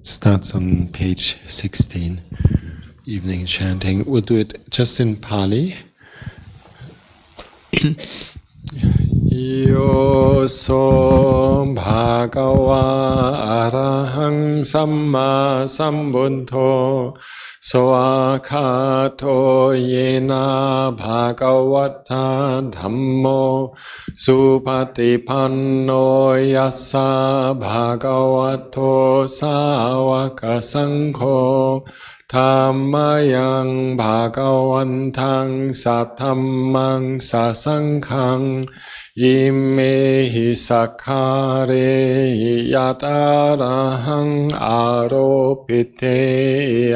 Starts on page 16, evening chanting. We'll do it just in Pali. Yo so bhagava arahang samma sambuddho soakhato yena bhagavata dhammo supatipanno yassa bhagavato sāvaka saṅkho Dhammayang bhagavantang satthammang sasaṅkhang imehi sakkare yatarahang aropite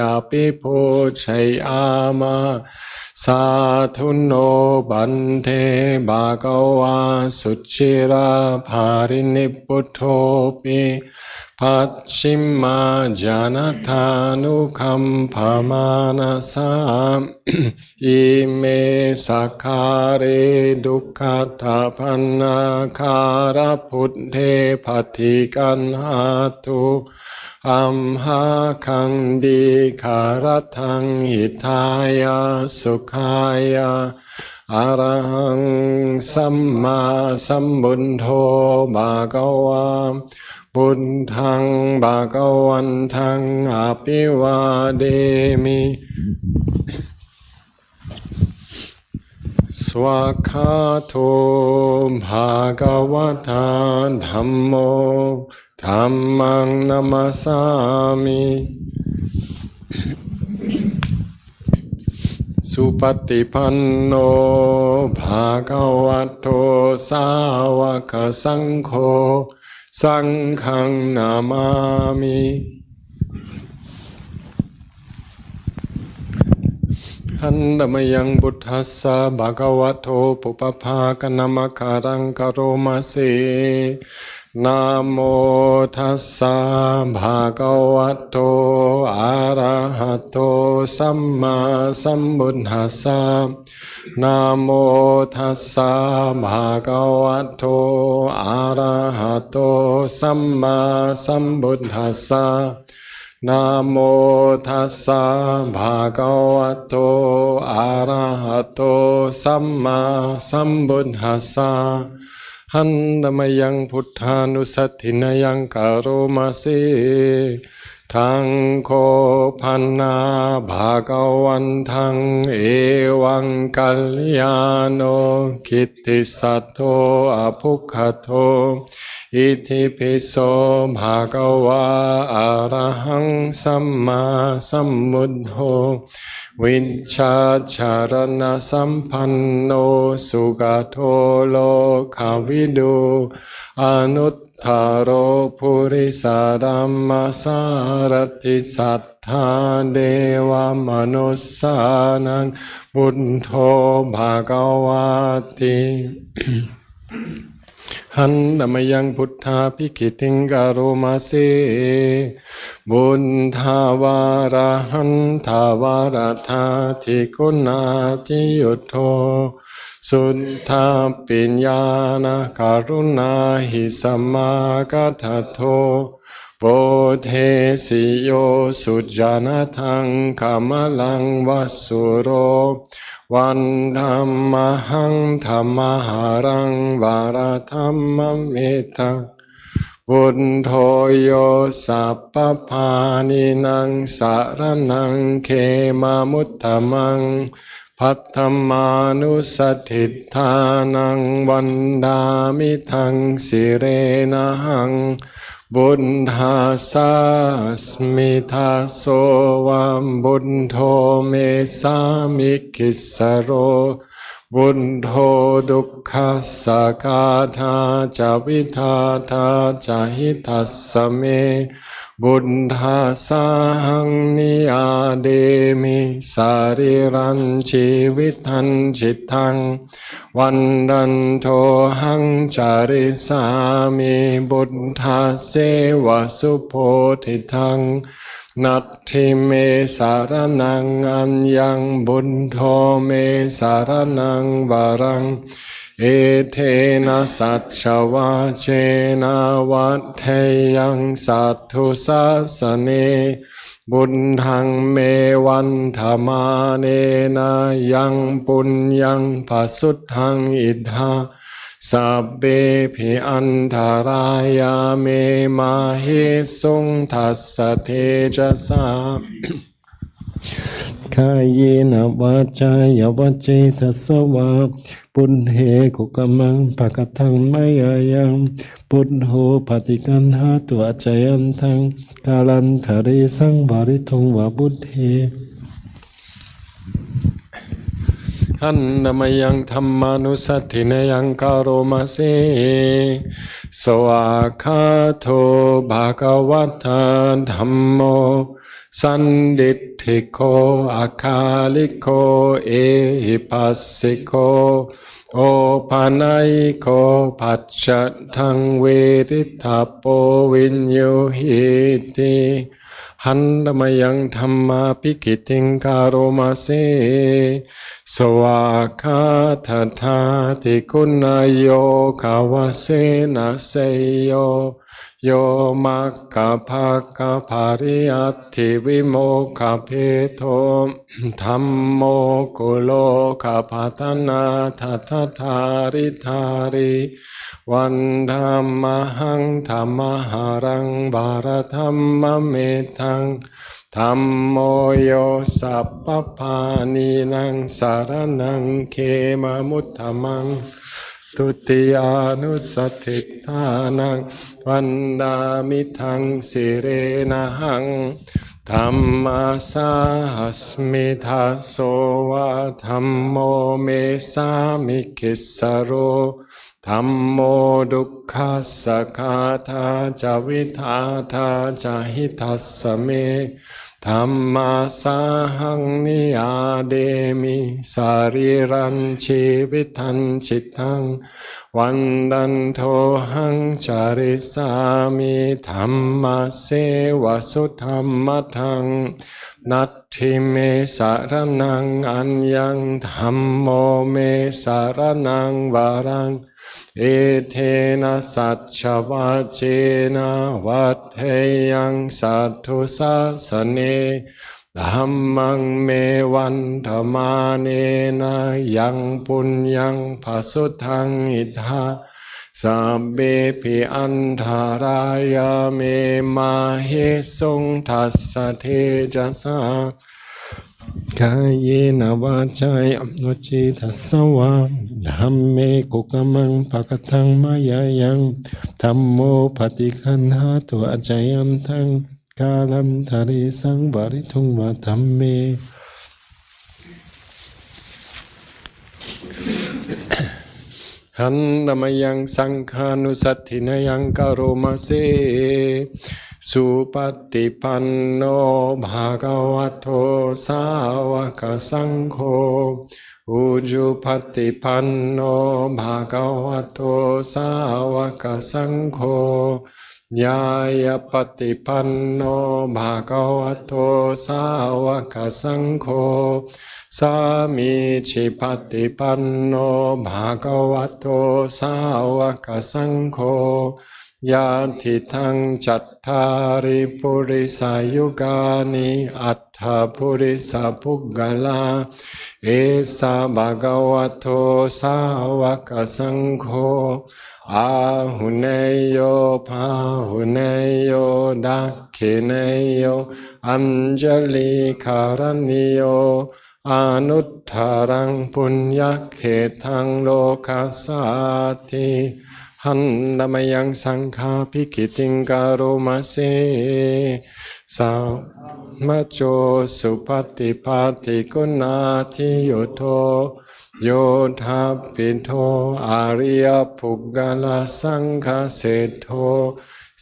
apipochayama Sathuno bante bhagava suchira parinipputopi Pachimma janathanukam pamanasam ime sakkare dukkhattapanna kara putte patikanhatu amha kandi karatang hitaya sukhaya arahang samma sambuddho bhagava Buddhaṃ bhagavaṃ apivādemi Swakhato bhagavata dhammo Dhammaṃ namasami Supatipanno bhagavato sāvaka saṅkho Saṅkhaṃ namami Handamayaṃ buddhassa bhagavato pupaphākanamakaраṃ karomase Namo tassa bhagavato arahato samma sambuddhassa Namo tassa bhagavato arahato samma sambuddhassa Namo tassa bhagavato arahato samma sambuddhassa Handamayaṃ buddhanusatthinayaṃ karomase Thaṅko panna bhagavaṃ evaṃ kalyāno kittisattho apukhatho Itipiso bhagava arahaṃ samma sambuddho Vichacharana sampanno sugato lokavidu anuttaro purisa dhamma sarati sattha deva manussanang buddho bhagavati Handamayaṃ buddha pikitiṃ karomase Buddhavarahaṃ varatati gunati yuddho Suttha piññāna karuna hi sammagathatho โปเทสิโยสุจนะทังขมลังวัสสุโรวันธรรมหังธรรมหารังวาระธรรมเมตังบุญโทโยสัพพพานินังสารนังเขมามุตตมังพัตตมานุสติทานังวันดามิทังสิเรนะหังบุญทาสาสมิทาโสวัมบุญโทเมสามิคิสโรบุญโทดุขัสสะกาธาจาวิทาธาจาหิตัสสเมบุญทาสาหังนิอาเดมิสาริรันชีวิตันจิตทังวันดันโทหังจาริสามิบุญทาเสวสุโพธิทังนัตถิเมสารนังอัญญังบุญโทเมสารนังวารังเอเทนะสัจจวาเจนะวัฏเทยังสัทธุสัสเนบุญทังเมวันธมาเนนะยังปุญญังภสุทธังอิทธาสัพเบภิอันธารายาเมมาเฮสุงทัสสะเทจะสา กายเยนะวาจายาวเจทัสสวาปุณเหกุกมังภกทังไมยายังปุณโหปฏิกันหาตัวจยันทังกาลันทะเรสังบริทงวาบุตเทหันนมยังธรรมานุสัตถินยังกโรมาเสสวากขาโทภะคะวัตถะธัมโมสันดิทธิโกอาคาลิโกเอหิปัสสิโกโอปานัยโกปัจจทังเวริตาโปวิญโยหิติหันธมยังธรรมาภิกิติงกโรมาเสสวากขาทัทธาติคุณายโยขาวเสนะเสยโยโยมัคคะภะคะภาริยัตถิวิโมกขเพโทธัมโมกุโลกภัตนาทัตถาริธาริวันธรรมหังธรรมหารังบารธรรมเมตังธัมโมโยสัพพพานินังสารนังเขมามุตตมังทุติยานุสติทานังวันดามิทังสิเรนะหังธัมมาสาหัสมิทาโสวะธัมโมเมสามิคิสโรธัมโมดุขัสสะคาธาจาวิทาธาจาหิตัสสเมธัมมาสาหังนิอาเดมิสาริรันชีวิตันจิตทังวันดันโทหังจาริสามิธัมมาเสวสุธรรมทังนัตถิเมสารนังอัญญังธัมโมเมสารนังวารังเอเทนะสัจจวาเจนะวัฏเทยังสัทธุสัสเนธัมมังเมวันธมาเนนะยังปุญญังภสุทธังอิทธาสัพเบภิอันธารายาเมมาเฮสุงทัสสะเทจะสากายเยนะวาจายอนุจิตัสสวาธัมเมกุกมังภกทังมายายังธัมโมปฏิคันหาตัวอจยันทังกาลันทะเรสังบริทุงวะธัมเมหันธมยังสังฆานุสัตถินยังกโรมาเสสุปฏิปันโนภะคะวะโตสาวกสังโฆอุจุปฏิปันโนภะคะวะโตสาวกสังโฆญาญาปฏิปันโนภะคะวะโตสาวกสังโฆสามีจิปฏิปันโนภะคะวะโตสาวกสังโฆ ยาทิทังจัตตาริปุริสายุกานิอัตถปุริสาภุกกลาเอสาภะคะวะโตสาวกสังโฆอาหุเนยโยภาหุเนยโยดักขิเนยโยอัญจลิคารณิโยอนุตตรังปุญญเขตังโลกัสสาติหันดมยังสังฆาภิกิติงกโรมาเสสามะโจสุปฏิปัติกุณาทิโยโทโยทัพปิโทอาริยปุกกลสังฆเสโท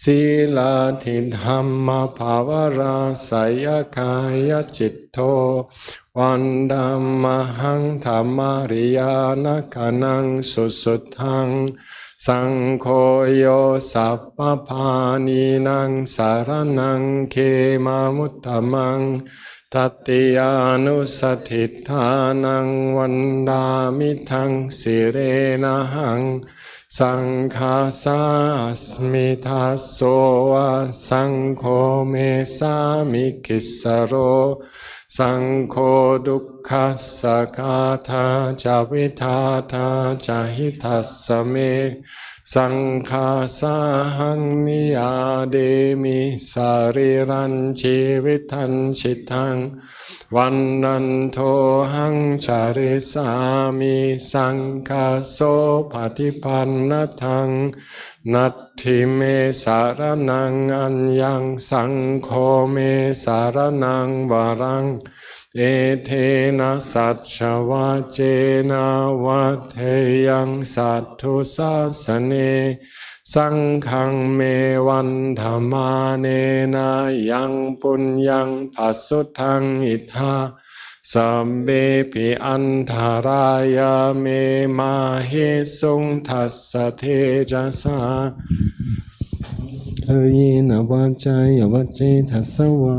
ศีลาทิธรรมภาวราสยกายจิตโทวันดัมมหังธรรมาริยานกนังสุสุทังสังโฆโยสัพพพานีนังสารนังเขมามุตตมังตัตติยานุสถิทานังวันดามิทังสิเรนะหังสังฆาสาสมิทัสโสวะสังโฆเมสามิกิสโรสังโฆดุขัสสะกาธาจาวิทาธาจาหิทัสสะเมสังฆาสาหังนิยาเดมิสาริรันชีวิตันชิตังวันนันโทหังจาริสามิสังฆาโสปฏิปันนทังนัตถิเมสารนังอัญญังสังโฆเมสารนังวรังเอเทนะสัจจวาเจนะวัฏเทยังสัตถุสาสเนสังฆังเมวันธรรมาเนนะยังปุญญังภัสสุทังอิทธาสัมเบปิอันธารายาเมมาเหสุงทัสสะเทจะสาเยนะวาจายวัจเจทัสสวา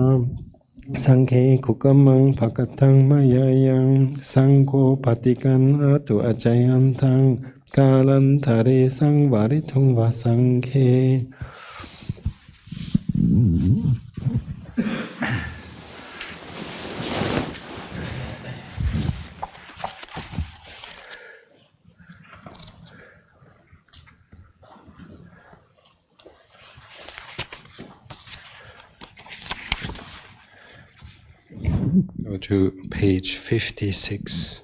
สังเคขุกมังภกตังมายายังสังโฆปฏิกันรตุอจยันทังกาลันทะเรสังวาริทุงวาสังเคGo to page 56.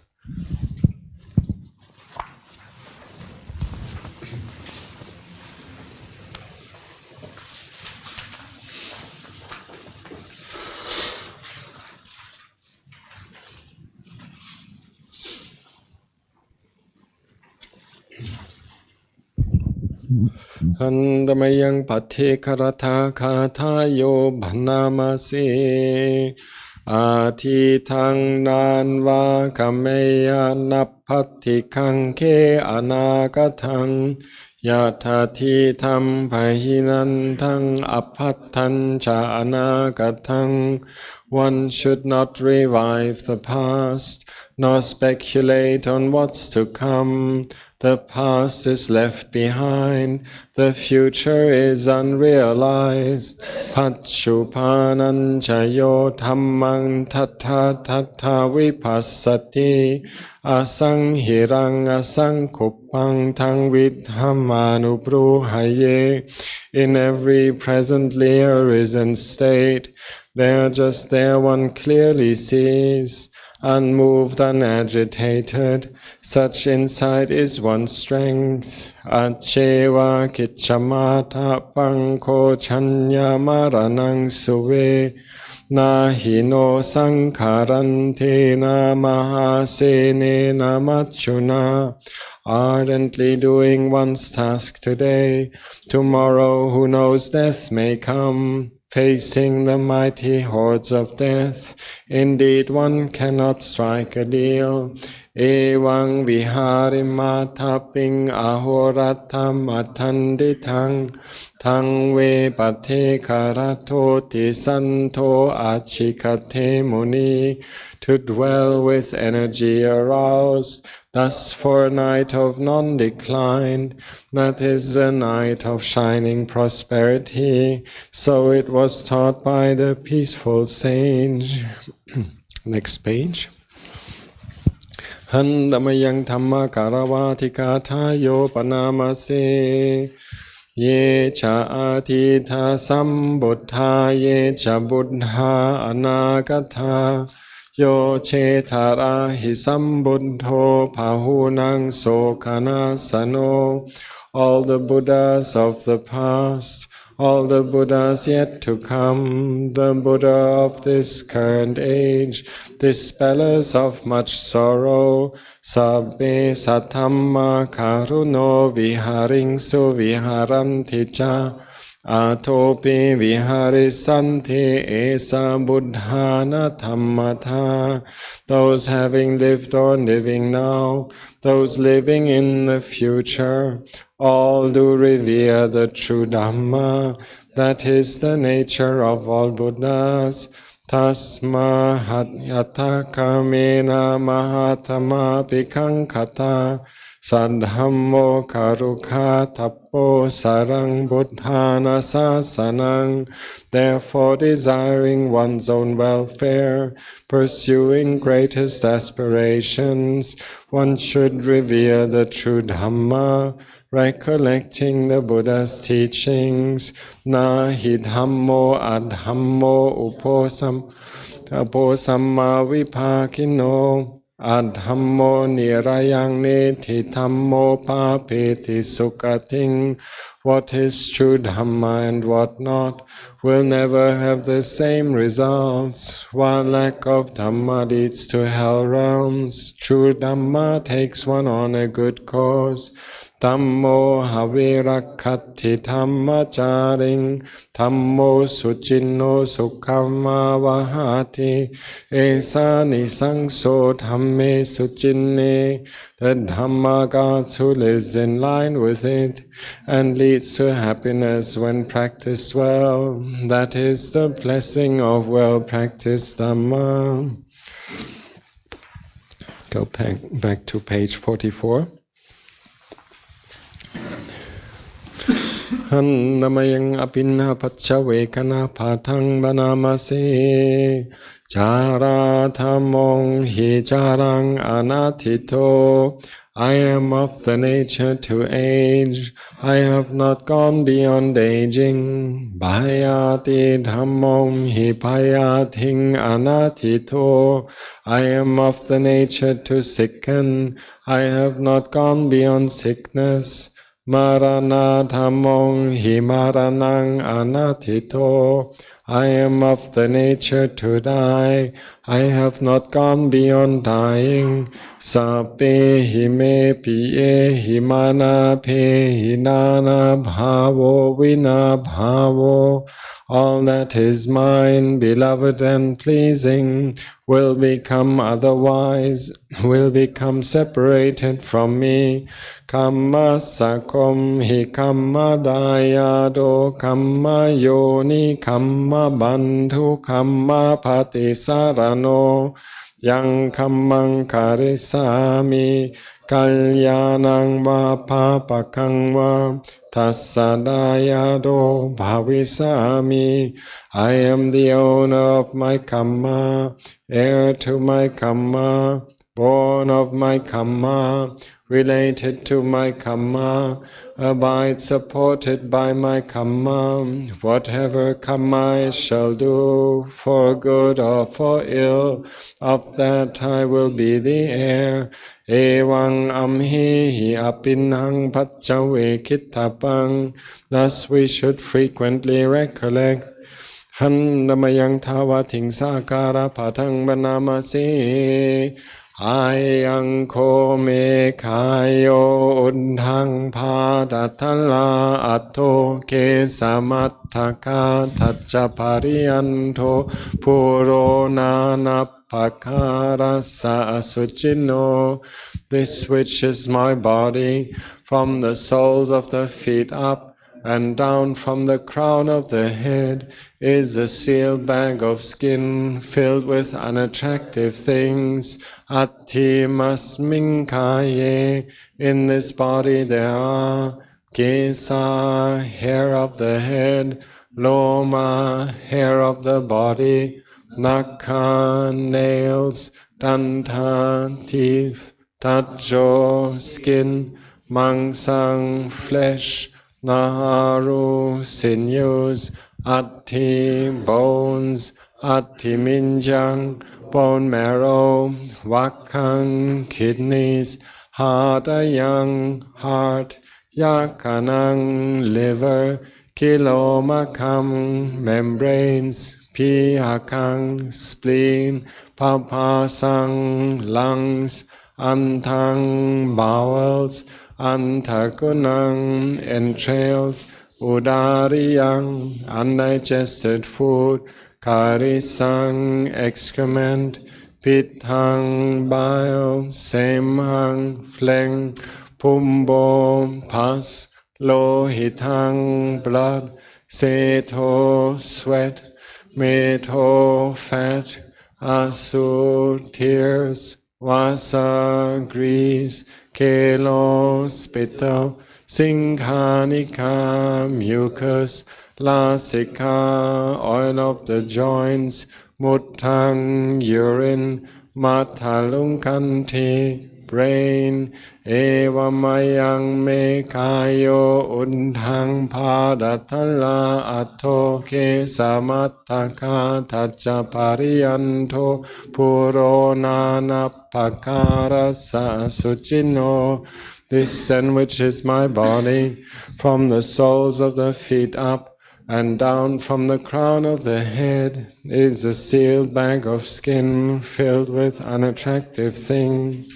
Handamayan pate karata kata yo bhanamase Atitang nanva kameya napatikang ke anagathang Yatatitam pahinantang apattan cha anagathang One should not revive the past, nor speculate on what's to come. The past is left behind, the future is unrealized. Pachupanan chayo dhammang tattha tattha vipassati asanghirang asankupang tang vidhammanubruhaye. In every presently arisen state, they are just there one clearly sees. Unmoved, unagitated, such insight is one's strength. Acheva kichamata panko chanya maranang suve nahino sankarante namahasene namachuna. Ardently doing one's task today, tomorrow who knows death may come. Facing the mighty hordes of death, indeed one cannot strike a deal. Evang viharimatapping ahoratam attanditang tang ve pate karato tisanto achikate muni, to dwell with energy aroused, thus for a night of non-decline, that is a night of shining prosperity. So it was taught by the peaceful sage. Next page. Handamayang Dhamma Karavatika Tayo Panamase Ye Cha Atitha Sambuddha Ye Cha Buddha Anagata Yo Chetara Hi Sambuddho Pahunang Sokana Sano. All the Buddhas of the past, all the Buddhas yet to come, the Buddha of this current age, dispellers of much sorrow, sabbe satamma karuno viharingsu viharanti cha, atopi viharisanti esa buddhana dhammata. Those having lived or living now, those living in the future, all do revere the true Dhamma, that is the nature of all Buddhas. Tasma yata kamena mahatama pikankata sadhammo karuka tappo sarang buddhana sasanang. Therefore, desiring one's own welfare, pursuing greatest aspirations, one should revere the true Dhamma, recollecting the Buddha's teachings. Nahi dhammo adhammo uposamma vipakino adhammo nirayang neti dhammo papeti sukating. What is true Dhamma and what not will never have the same results. While lack of Dhamma leads to hell realms, true Dhamma takes one on a good cause. Dhammo havirakkhati dhammacharing, dhammo suchinno sukkhamma vahati, esa nisangso dhamme suchinne. The Dhamma God who lives in line with it and leads to happiness when practiced well. That is the blessing of well-practiced Dhamma. Go back to page 44. Handamayang apinna pacha vekana patang banamase Charathamong hi charang anatito. I am of the nature to age, I have not gone beyond aging. Bhayati dhammong hi bhayating anatito. I am of the nature to sicken, I have not gone beyond sickness. Marana dhammong hi maranang anatito. I am of the nature to die, I have not gone beyond dying. Sabbe hime piye himana pe hinana bhavo vina bhavo. All that is mine, beloved and pleasing, will become otherwise, will become separated from me. Kamma sakom hi kamma dayado, kamma yoni, kamma bandhu, kamma patisarano. Yang kammang karisami, kalyanang va papakang va, tassadayado bhavisami. I am the owner of my kamma, heir to my kamma, born of my kamma, related to my kamma, abide supported by my kamma. Whatever kamma I shall do, for good or for ill, of that I will be the heir. Evang amhi apinhang pacchave kittapang. Thus we should frequently recollect. Handamayang tavating sakara patang banamase อายังโคเมคายโยอุนทังพาดัทลาอัตโตเกสมัตถกาทัจจปาริยันโทปุโรนานัปปะคารัสสะสุจิโน This which is my body, from the soles of the feet up and down from the crown of the head, is a sealed bag of skin filled with unattractive things. Atti masminkaye, in this body there are kesa, hair of the head, loma, hair of the body, naka, nails, danta, teeth, tajo, skin, mangsang, flesh, naharu, sinews, atti, bones, atti minjang, bone marrow, wakang, kidneys, hadayang, heart, yakanang, liver, kilomakam, membranes, pihakang, spleen, papasang, lungs, antang, bowels, antakunang, entrails, udariyang, undigested food, karisang, excrement, pithang, bile, semhang, phlegm, pumbo, pus, lohitang, blood, seto, sweat, meto, fat, asu, tears, vasa, grease, kelo, spittle, sinkhanika, mucus, lasika, oil of the joints, muttang, urine, matalunkanti, brain, evamayang me kayo untang padatala atto ke samattaka tacca pariyanto purona pakara sa sucino. This then which is my body, from the soles of the feet up and down from the crown of the head, is a sealed bag of skin filled with unattractive things.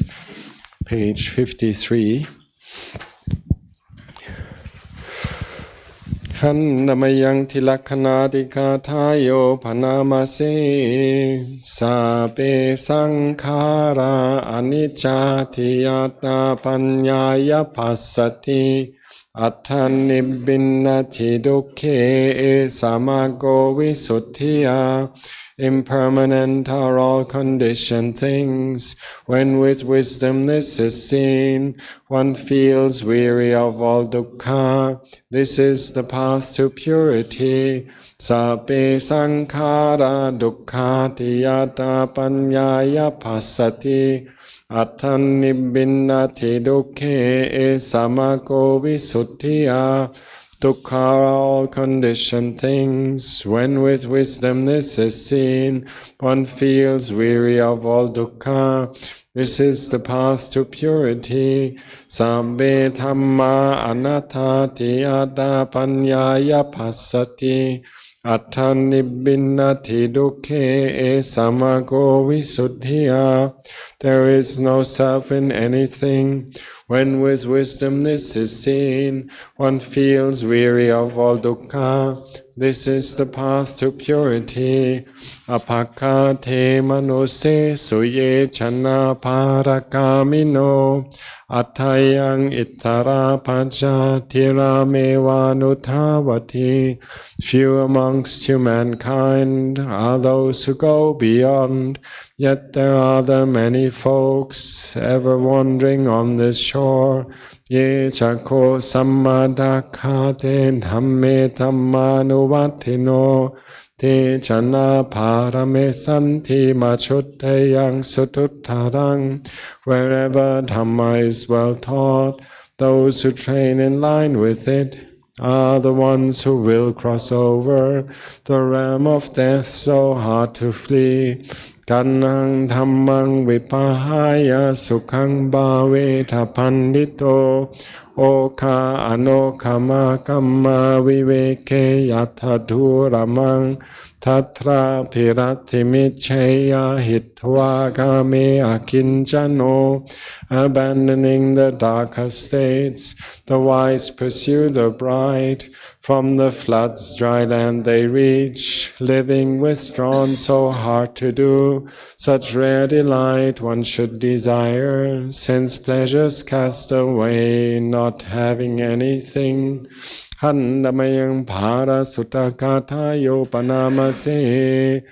Page 53. Hannamayang tilakhanadika tayo panamase sape sankhara anicca tiyata panyaya passati attanibbinati dukkhe samago visuddhiya. Impermanent are all conditioned things. When with wisdom this is seen, one feels weary of all dukkha. This is the path to purity. Sape sankhara dukkhati yata panyaya passati attanibbinati dukkhe samago visuddhiya. Dukkha are all conditioned things. When with wisdom this is seen, one feels weary of all dukkha. This is the path to purity. Sabbe dhamma anattati yata panyaya passati attanibbinati dukkhe samago visuddhiya. There is no self in anything. When with wisdom this is seen, one feels weary of all dukkha. This is the path to purity. Apakate manuse suye chana parakamino attayang ittara paja tiramevanuthavati. Few amongst humankind are those who go beyond, yet there are the many folks ever wandering on this shore. Ye chako sammadakate dhamme dhammanuvatino te chana parame santi machutteyang sututtarang. Wherever Dhamma is well taught, those who train in line with it are the ones who will cross over the realm of death so hard to flee. Kannang dhammang vipahaya sukhang bhaveta pandito oka anokama kamma viveke yatha dhuramang Tatra pirati micheya hitva kame akinchano. Abandoning the darker states, the wise pursue the bright. From the flood's dry land they reach, living withdrawn, so hard to do. Such rare delight one should desire, since pleasures cast away, not having anything. Handamayang para sutakata yopanamase.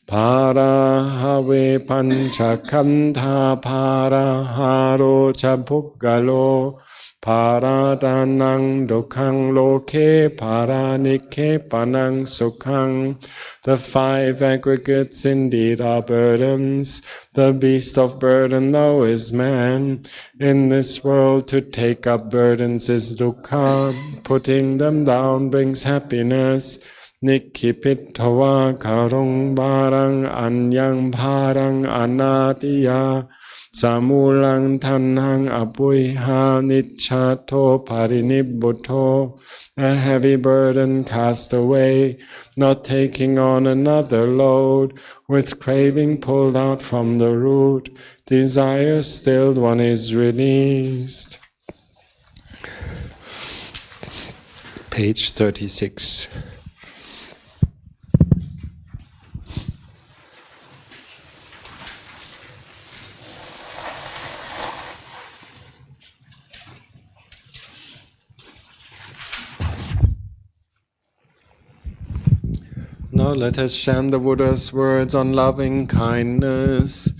Para have panchakantha para haro chapuggalo. Paradanang dukhang loke paranike panang sukhang. The five aggregates indeed are burdens. The beast of burden though is man. In this world to take up burdens is dukkha. Putting them down brings happiness. Nikkipitava karong barang anyang parang anatiya. Samulang tanhang apuiha nichato parinibbuto. A heavy burden cast away, not taking on another load. With craving pulled out from the root, desire stilled, one is released. Page 36. Now let us chant the Buddha's words on loving kindness.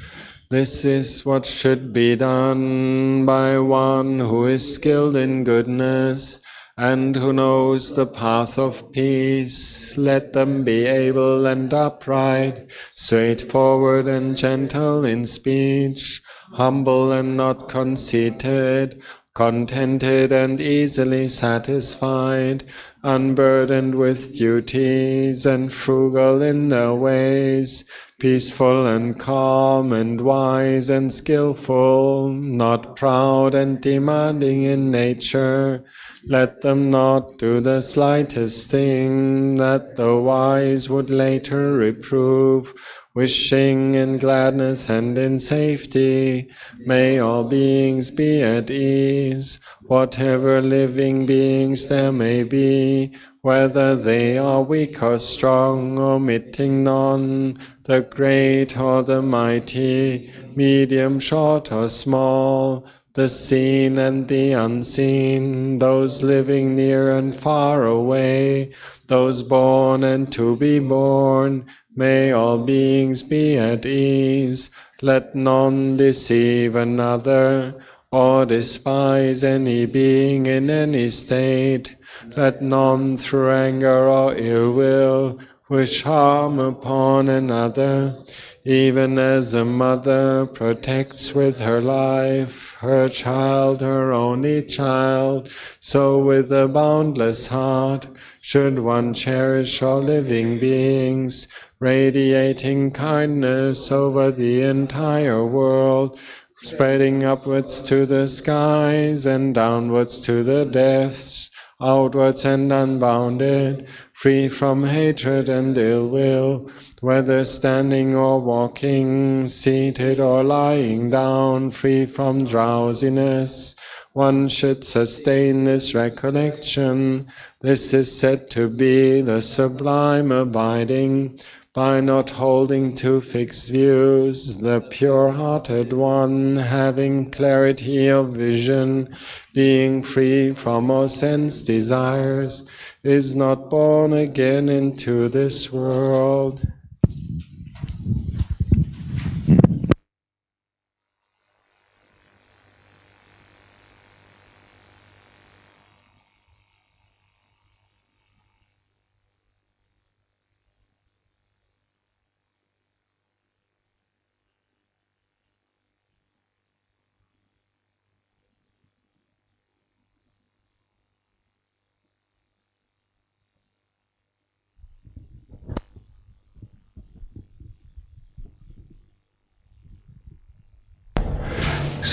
This is what should be done by one who is skilled in goodness and who knows the path of peace. Let them be able and upright, straightforward and gentle in speech, humble and not conceited, contented and easily satisfied, unburdened with duties and frugal in their ways, peaceful and calm and wise and skillful, not proud and demanding in nature. Let them not do the slightest thing that the wise would later reprove, wishing in gladness and in safety. May all beings be at ease, whatever living beings there may be, whether they are weak or strong, omitting none, the great or the mighty, medium, short or small, the seen and the unseen, those living near and far away, those born and to be born. May all beings be at ease. Let none deceive another or despise any being in any state. Let none through anger or ill will wish harm upon another. Even as a mother protects with her life her child, her only child, so with a boundless heart should one cherish all living beings, radiating kindness over the entire world, spreading upwards to the skies and downwards to the depths, outwards and unbounded, free from hatred and ill will, whether standing or walking, seated or lying down, free from drowsiness. One should sustain this recollection. This is said to be the sublime abiding, by not holding to fixed views, the pure-hearted one, having clarity of vision, being free from all sense desires, is not born again into this world.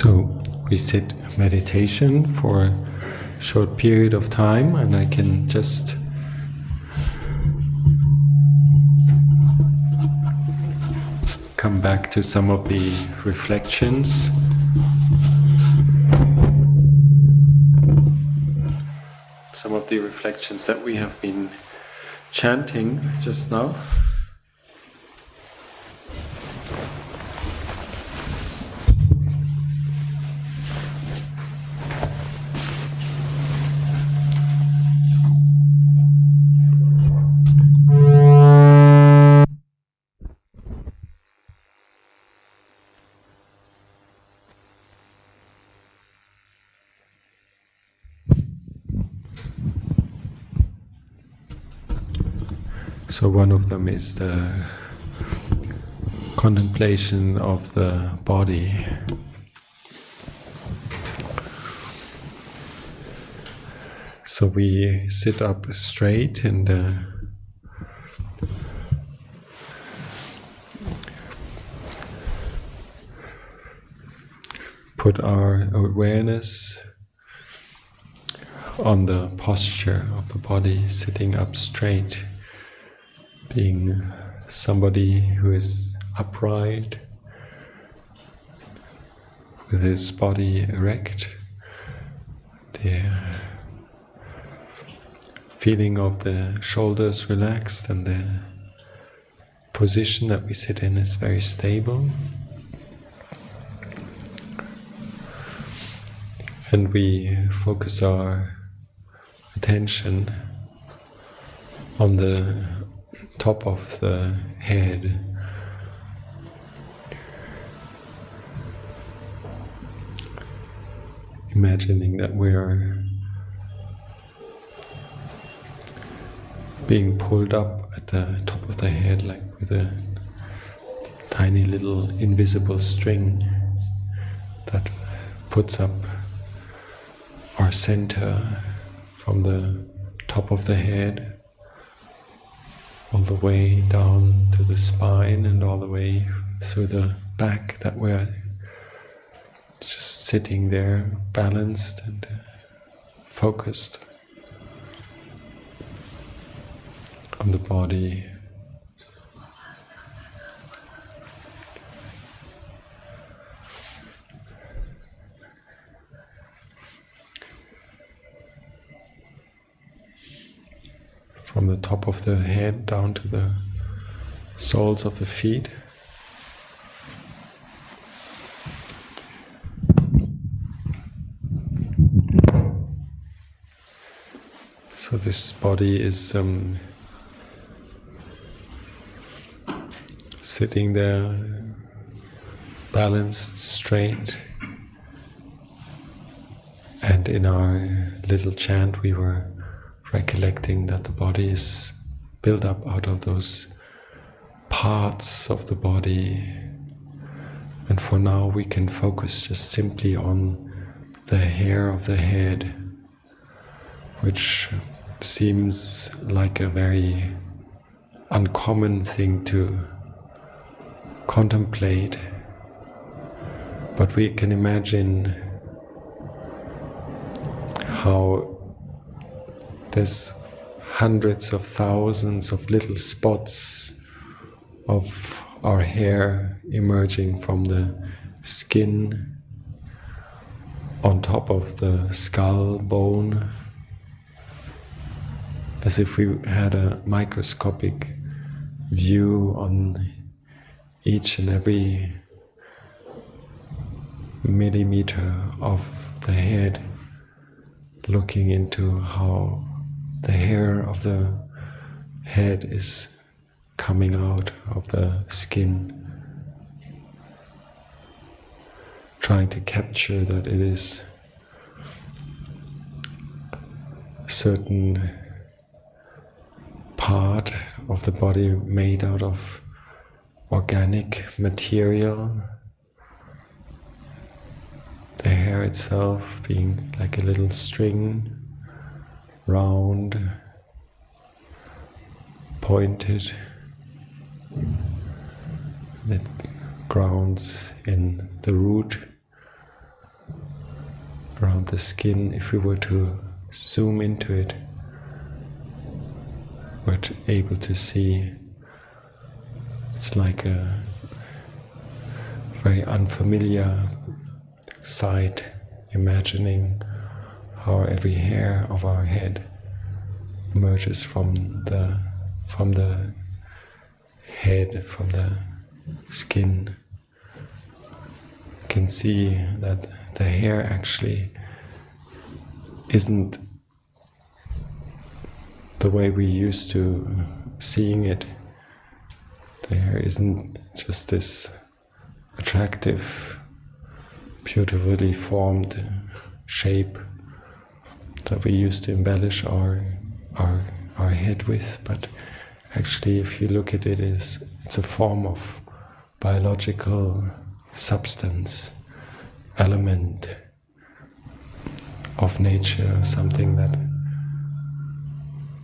So we sit meditation for a short period of time, and I can just come back to some of the reflections. Some of the reflections that we have been chanting just now. So one of them is the contemplation of the body. So we sit up straight and put our awareness on the posture of the body, sitting up straight, being somebody who is upright, with his body erect, the feeling of the shoulders relaxed, and the position that we sit in is very stable. And we focus our attention on the top of the head. Imagining that we are being pulled up at the top of the head, like with a tiny little invisible string that puts up our center from the top of the head all the way down to the spine and all the way through the back, that we're just sitting there balanced and focused on the body. From the top of the head down to the soles of the feet. So this body is sitting there, balanced, straight. And in our little chant we were recollecting that the body is built up out of those parts of the body, and for now we can focus just simply on the hair of the head, which seems like a very uncommon thing to contemplate, but we can imagine how there's hundreds of thousands of little spots of our hair emerging from the skin on top of the skull bone, as if we had a microscopic view on each and every millimeter of the head, looking into how the hair of the head is coming out of the skin, trying to capture that it is a certain part of the body made out of organic material, the hair itself being like a little string, round, pointed, that grounds in the root around the skin. If we were to zoom into it, we're able to see it's like a very unfamiliar sight, imagining how every hair of our head emerges from the head, from the skin. You can see that the hair actually isn't the way we used to seeing it. The hair isn't just this attractive, beautifully formed shape that we used to embellish our head with, but actually, if you look at it, it's a form of biological substance, element of nature, something that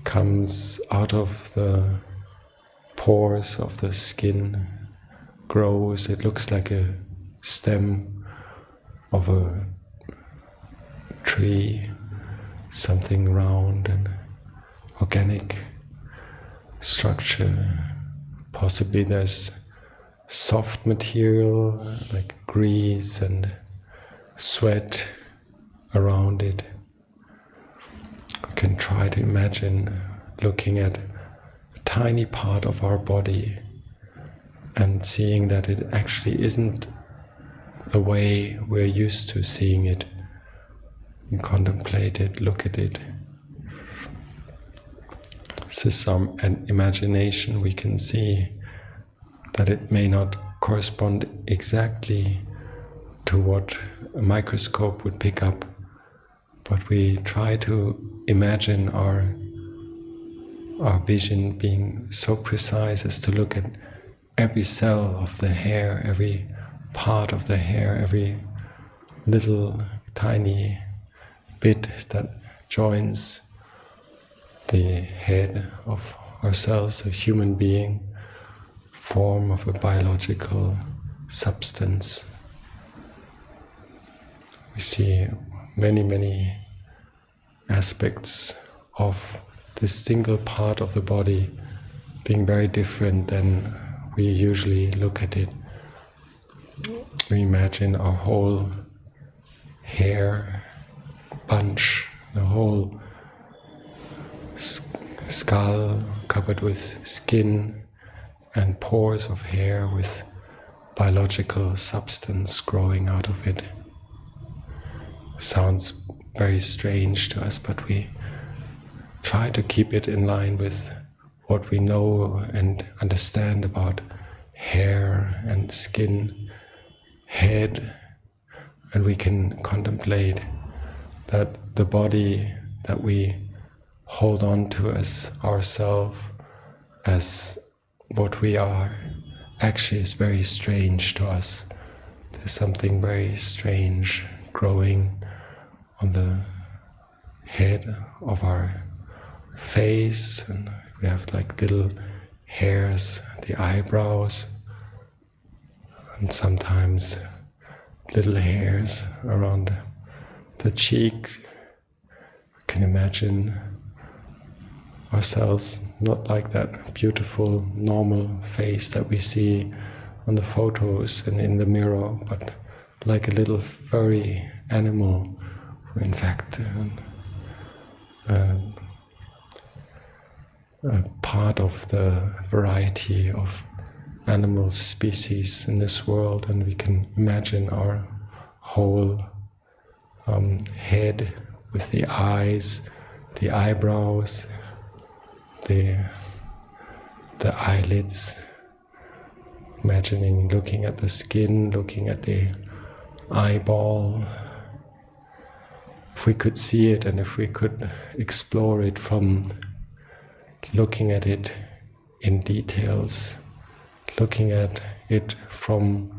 comes out of the pores of the skin, grows. It looks like a stem of a tree, something round and organic structure. Possibly there's soft material like grease and sweat around it. We can try to imagine looking at a tiny part of our body and seeing that it actually isn't the way we're used to seeing it. You contemplate it, look at it. This is an imagination. We can see that it may not correspond exactly to what a microscope would pick up, but we try to imagine our vision being so precise as to look at every cell of the hair, every part of the hair, every little tiny bit that joins the head of ourselves, a human being, form of a biological substance. We see many, many aspects of this single part of the body being very different than we usually look at it. We imagine our whole hair bunch, the whole skull covered with skin and pores of hair with biological substance growing out of it. Sounds very strange to us, but we try to keep it in line with what we know and understand about hair and skin, head, and we can contemplate that the body that we hold on to as ourselves, as what we are, actually is very strange to us. There's something very strange growing on the head of our face, and we have like little hairs, the eyebrows, and sometimes little hairs around the cheek. We can imagine ourselves not like that beautiful, normal face that we see on the photos and in the mirror, but like a little furry animal. In fact, a part of the variety of animal species in this world, and we can imagine our whole head with the eyes, the eyebrows, the eyelids, imagining looking at the skin, looking at the eyeball. If we could see it and if we could explore it from looking at it in details, looking at it from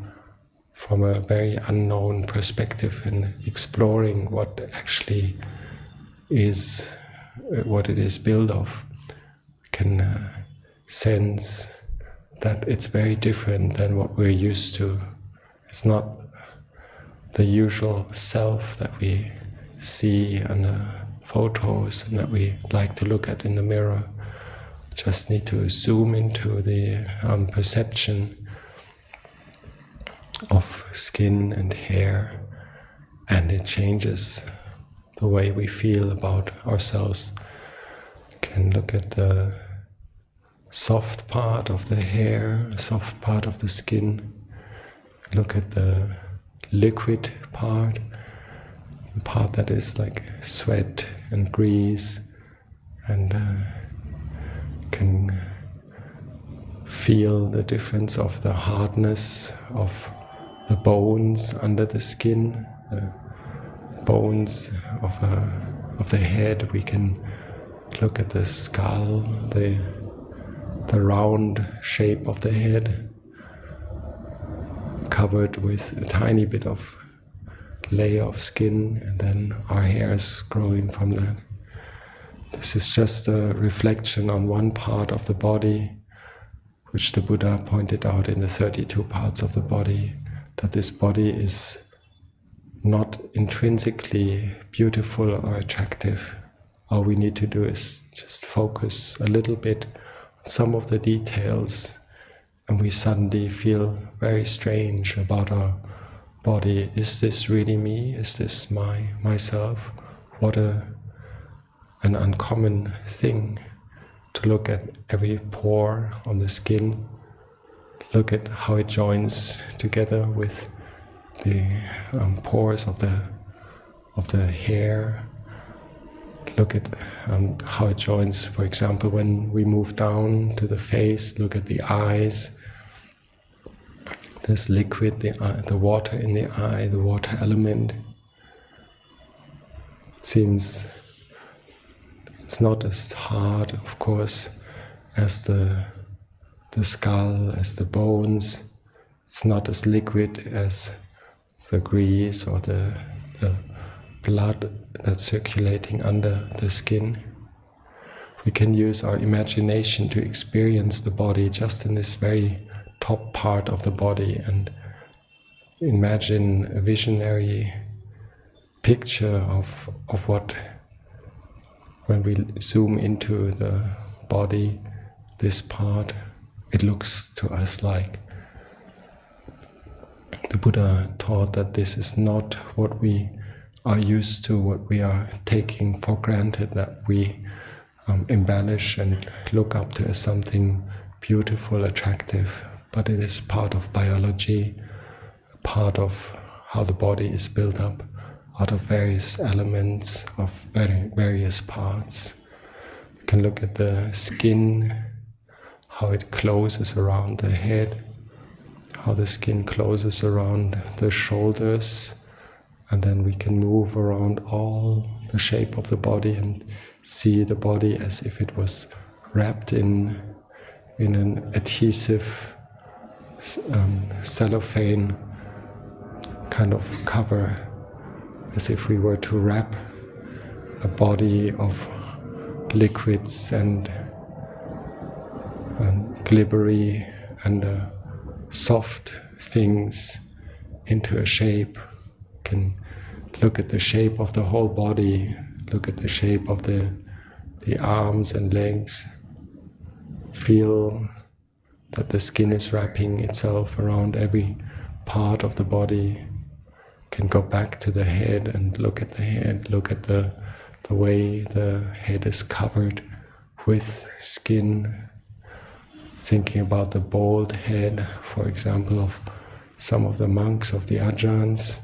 a very unknown perspective and exploring what actually is, what it is built of, we can sense that it's very different than what we're used to. It's not the usual self that we see on the photos and that we like to look at in the mirror. Just need to zoom into the perception of skin and hair, and it changes the way we feel about ourselves. You can look at the soft part of the hair, soft part of the skin. Look at the liquid part, the part that is like sweat and grease, and can feel the difference of the hardness of the bones under the skin, the bones of the head. We can look at the skull, the round shape of the head, covered with a tiny bit of layer of skin, and then our hairs growing from that. This is just a reflection on one part of the body, which the Buddha pointed out in the 32 parts of the body, that this body is not intrinsically beautiful or attractive. All we need to do is just focus a little bit on some of the details, and we suddenly feel very strange about our body. Is this really me? Is this myself? What an uncommon thing to look at every pore on the skin, look at how it joins together with the pores of the hair. Look at how it joins, for example, when we move down to the face. Look at the eyes. This liquid, the water in the eye, the water element. It seems it's not as hard, of course, as the skull, as the bones. It's not as liquid as the grease or the blood that's circulating under the skin. We can use our imagination to experience the body just in this very top part of the body and imagine a visionary picture of what, when we zoom into the body, this part, it looks to us like. The Buddha taught that this is not what we are used to, what we are taking for granted, that we embellish and look up to as something beautiful, attractive, but it is part of biology, part of how the body is built up, out of various elements of various parts. You can look at the skin, how it closes around the head, how the skin closes around the shoulders, and then we can move around all the shape of the body and see the body as if it was wrapped in an adhesive cellophane kind of cover, as if we were to wrap a body of liquids and glibbery and soft things into a shape. You can look at the shape of the whole body, look at the shape of the arms and legs, feel that the skin is wrapping itself around every part of the body. Can go back to the head and look at the head, look at the way the head is covered with skin, thinking about the bald head, for example, of some of the monks of the Ajahns.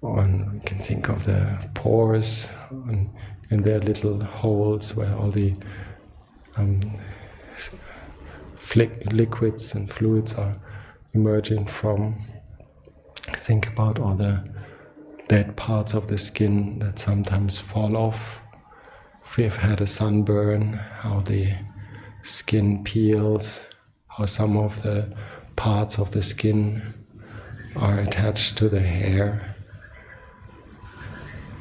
And we can think of the pores in their little holes where all the liquids and fluids are emerging from. Think about all the dead parts of the skin that sometimes fall off. If we have had a sunburn, how the skin peels, how some of the parts of the skin are attached to the hair.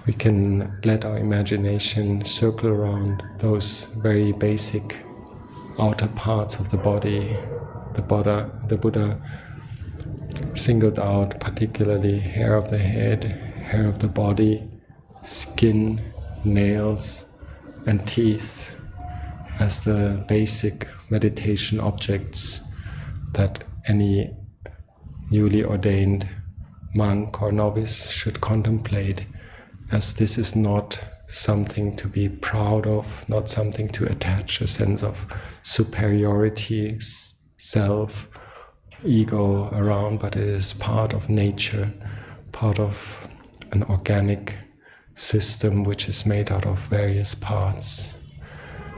We can let our imagination circle around those very basic outer parts of the body. The Buddha singled out particularly hair of the head, hair of the body, skin, nails, and teeth as the basic meditation objects that any newly ordained monk or novice should contemplate, as this is not something to be proud of, not something to attach a sense of superiority, self, ego around, but it is part of nature, part of an organic system which is made out of various parts.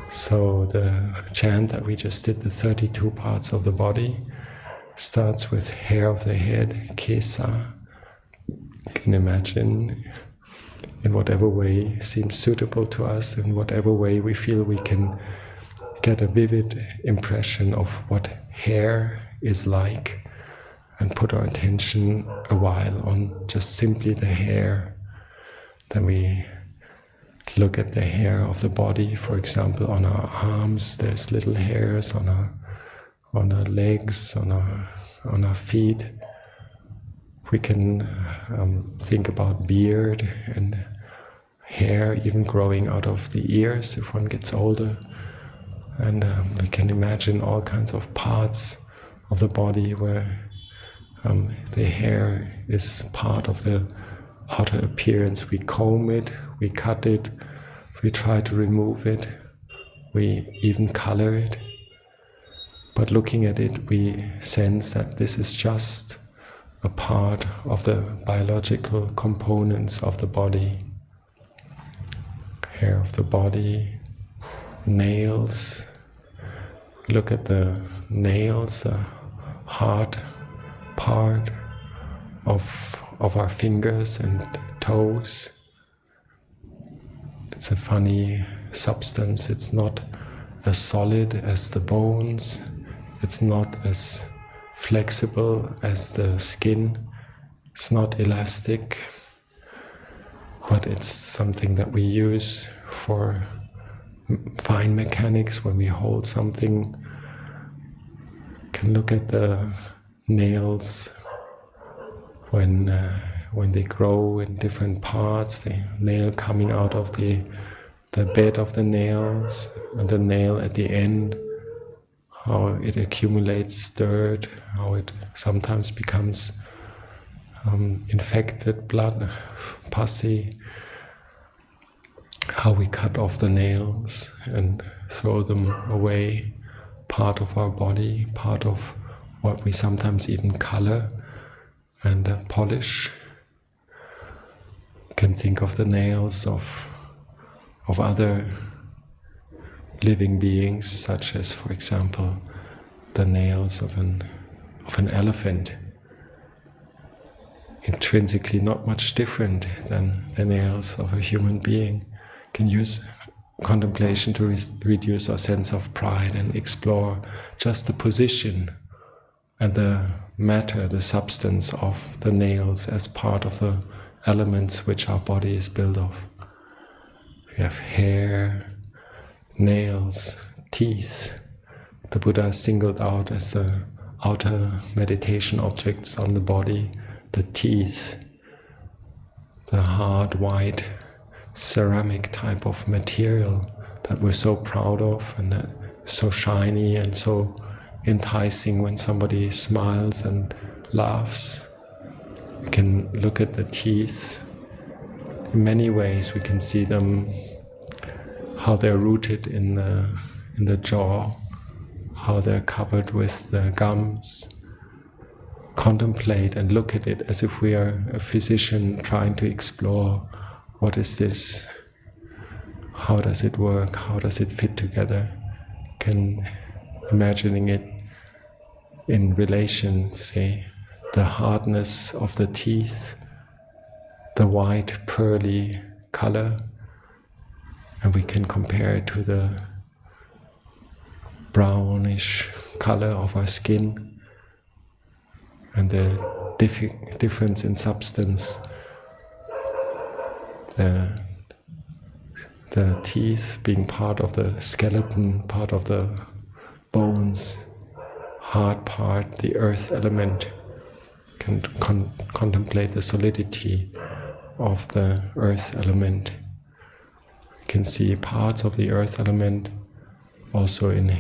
So the chant that we just did, the 32 parts of the body, starts with hair of the head, kesa. You can imagine, in whatever way seems suitable to us, in whatever way we feel we can get a vivid impression of what hair is like, and put our attention a while on just simply the hair. Then we look at the hair of the body. For example, on our arms there's little hairs, on our legs, on our feet. We can think about beard and hair even growing out of the ears if one gets older. And we can imagine all kinds of parts of the body where the hair is part of the outer appearance. We comb it, we cut it, we try to remove it, we even color it. But looking at it, we sense that this is just a part of the biological components of the body. Hair of the body, nails. Look at the nails, the hard part of our fingers and toes. It's a funny substance. It's not as solid as the bones. It's not as flexible as the skin. It's not elastic, but it's something that we use for fine mechanics. When we hold something, you can look at the nails when they grow in different parts, the nail coming out of the bed of the nails, and the nail at the end, how it accumulates dirt, how it sometimes becomes infected, blood, pussy, how we cut off the nails and throw them away, part of our body, part of what we sometimes even color and polish. You can think of the nails of other living beings, such as, for example, the nails of an elephant. Intrinsically not much different than the nails of a human being. Can use contemplation to reduce our sense of pride and explore just the position and the matter, the substance of the nails as part of the elements which our body is built of. We have hair, nails, teeth. The Buddha singled out as the outer meditation objects on the body, the teeth, the hard, white, ceramic type of material that we're so proud of, and that is so shiny and so enticing when somebody smiles and laughs. We can look at the teeth. In many ways we can see them, how they're rooted in the jaw, how they're covered with the gums. Contemplate and look at it as if we are a physician trying to explore, what is this? How does it work? How does it fit together? Imagining it in relation, say, the hardness of the teeth, the white pearly color, and we can compare it to the brownish color of our skin, and the difference in substance. The teeth being part of the skeleton, part of the bones, hard part, the earth element. Can contemplate the solidity of the earth element. We can see parts of the earth element also in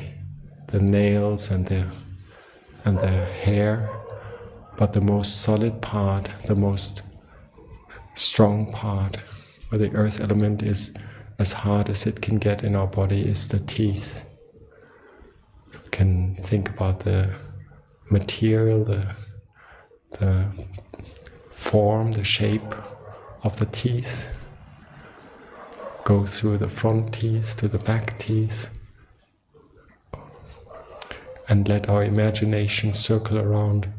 the nails and the hair, But the most solid part, the most strong part, where the earth element is as hard as it can get in our body, is the teeth. We can think about the material, the form, the shape of the teeth, go through the front teeth to the back teeth, and let our imagination circle around.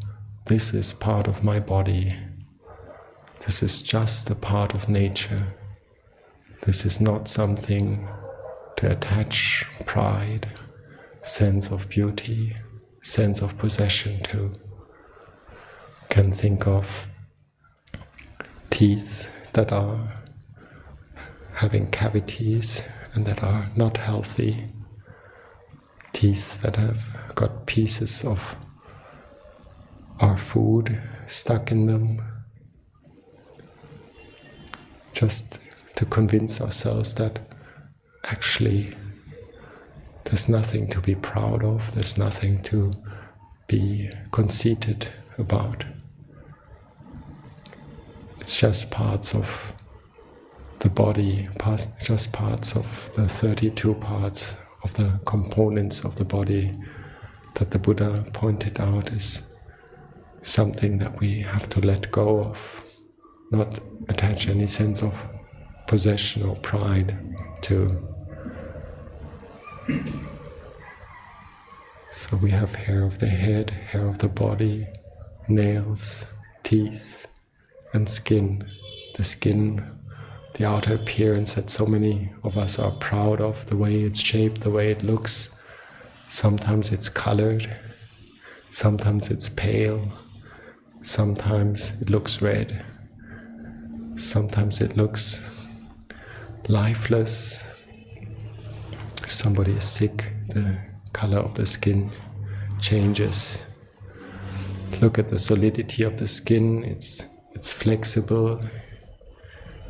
This is part of my body. This is just a part of nature. This is not something to attach pride, sense of beauty, sense of possession to. Can think of teeth that are having cavities and that are not healthy, teeth that have got pieces of our food stuck in them, just to convince ourselves that actually there's nothing to be proud of, there's nothing to be conceited about. It's just parts of the body, just parts of the 32 parts of the components of the body that the Buddha pointed out as something that we have to let go of, not attach any sense of possession or pride to. So we have hair of the head, hair of the body, nails, teeth, and skin. The skin, the outer appearance that so many of us are proud of, the way it's shaped, the way it looks. Sometimes it's colored, sometimes it's pale, sometimes it looks red, sometimes it looks lifeless. If somebody is sick, the color of the skin changes. Look at the solidity of the skin, it's flexible,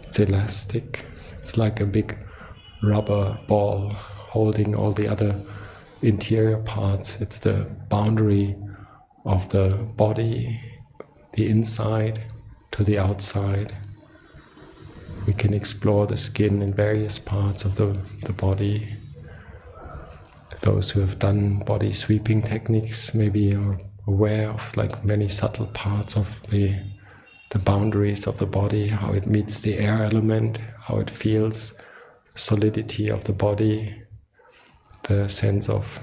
it's elastic, it's like a big rubber ball holding all the other interior parts. It's the boundary of the body, the inside to the outside. We can explore the skin in various parts of the body. Those who have done body sweeping techniques maybe are aware of like many subtle parts of the boundaries of the body, how it meets the air element, how it feels, the solidity of the body, the sense of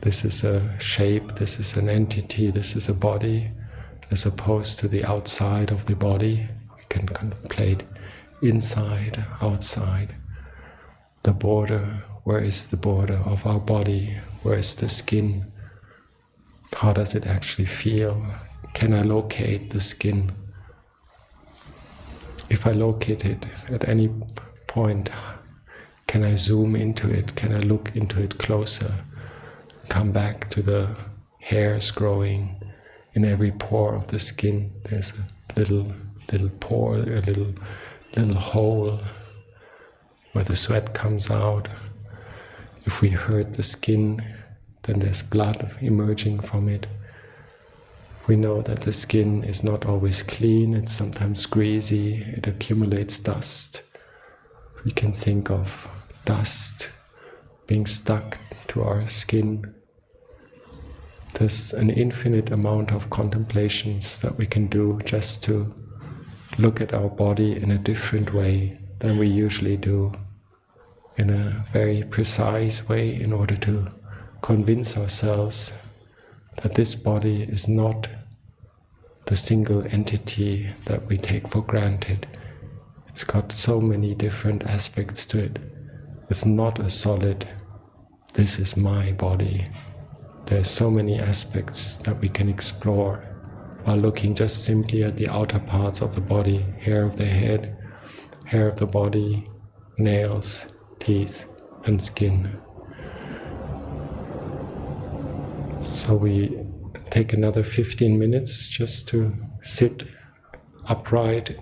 this is a shape, this is an entity, this is a body, as opposed to the outside of the body. We can contemplate inside, outside, the border. Where is the border of our body? Where is the skin? How does it actually feel? Can I locate the skin? If I locate it at any point, can I zoom into it? Can I look into it closer? Come back to the hairs growing in every pore of the skin. There's a little pore, a little hole where the sweat comes out. If we hurt the skin, then there's blood emerging from it. We know that the skin is not always clean, it's sometimes greasy, it accumulates dust. We can think of dust being stuck to our skin. There's an infinite amount of contemplations that we can do just to look at our body in a different way than we usually do, in a very precise way, in order to convince ourselves that this body is not the single entity that we take for granted. It's got so many different aspects to it. It's not a solid, this is my body. There's so many aspects that we can explore while looking just simply at the outer parts of the body, hair of the head, hair of the body, nails, teeth, and skin. So we take another 15 minutes just to sit upright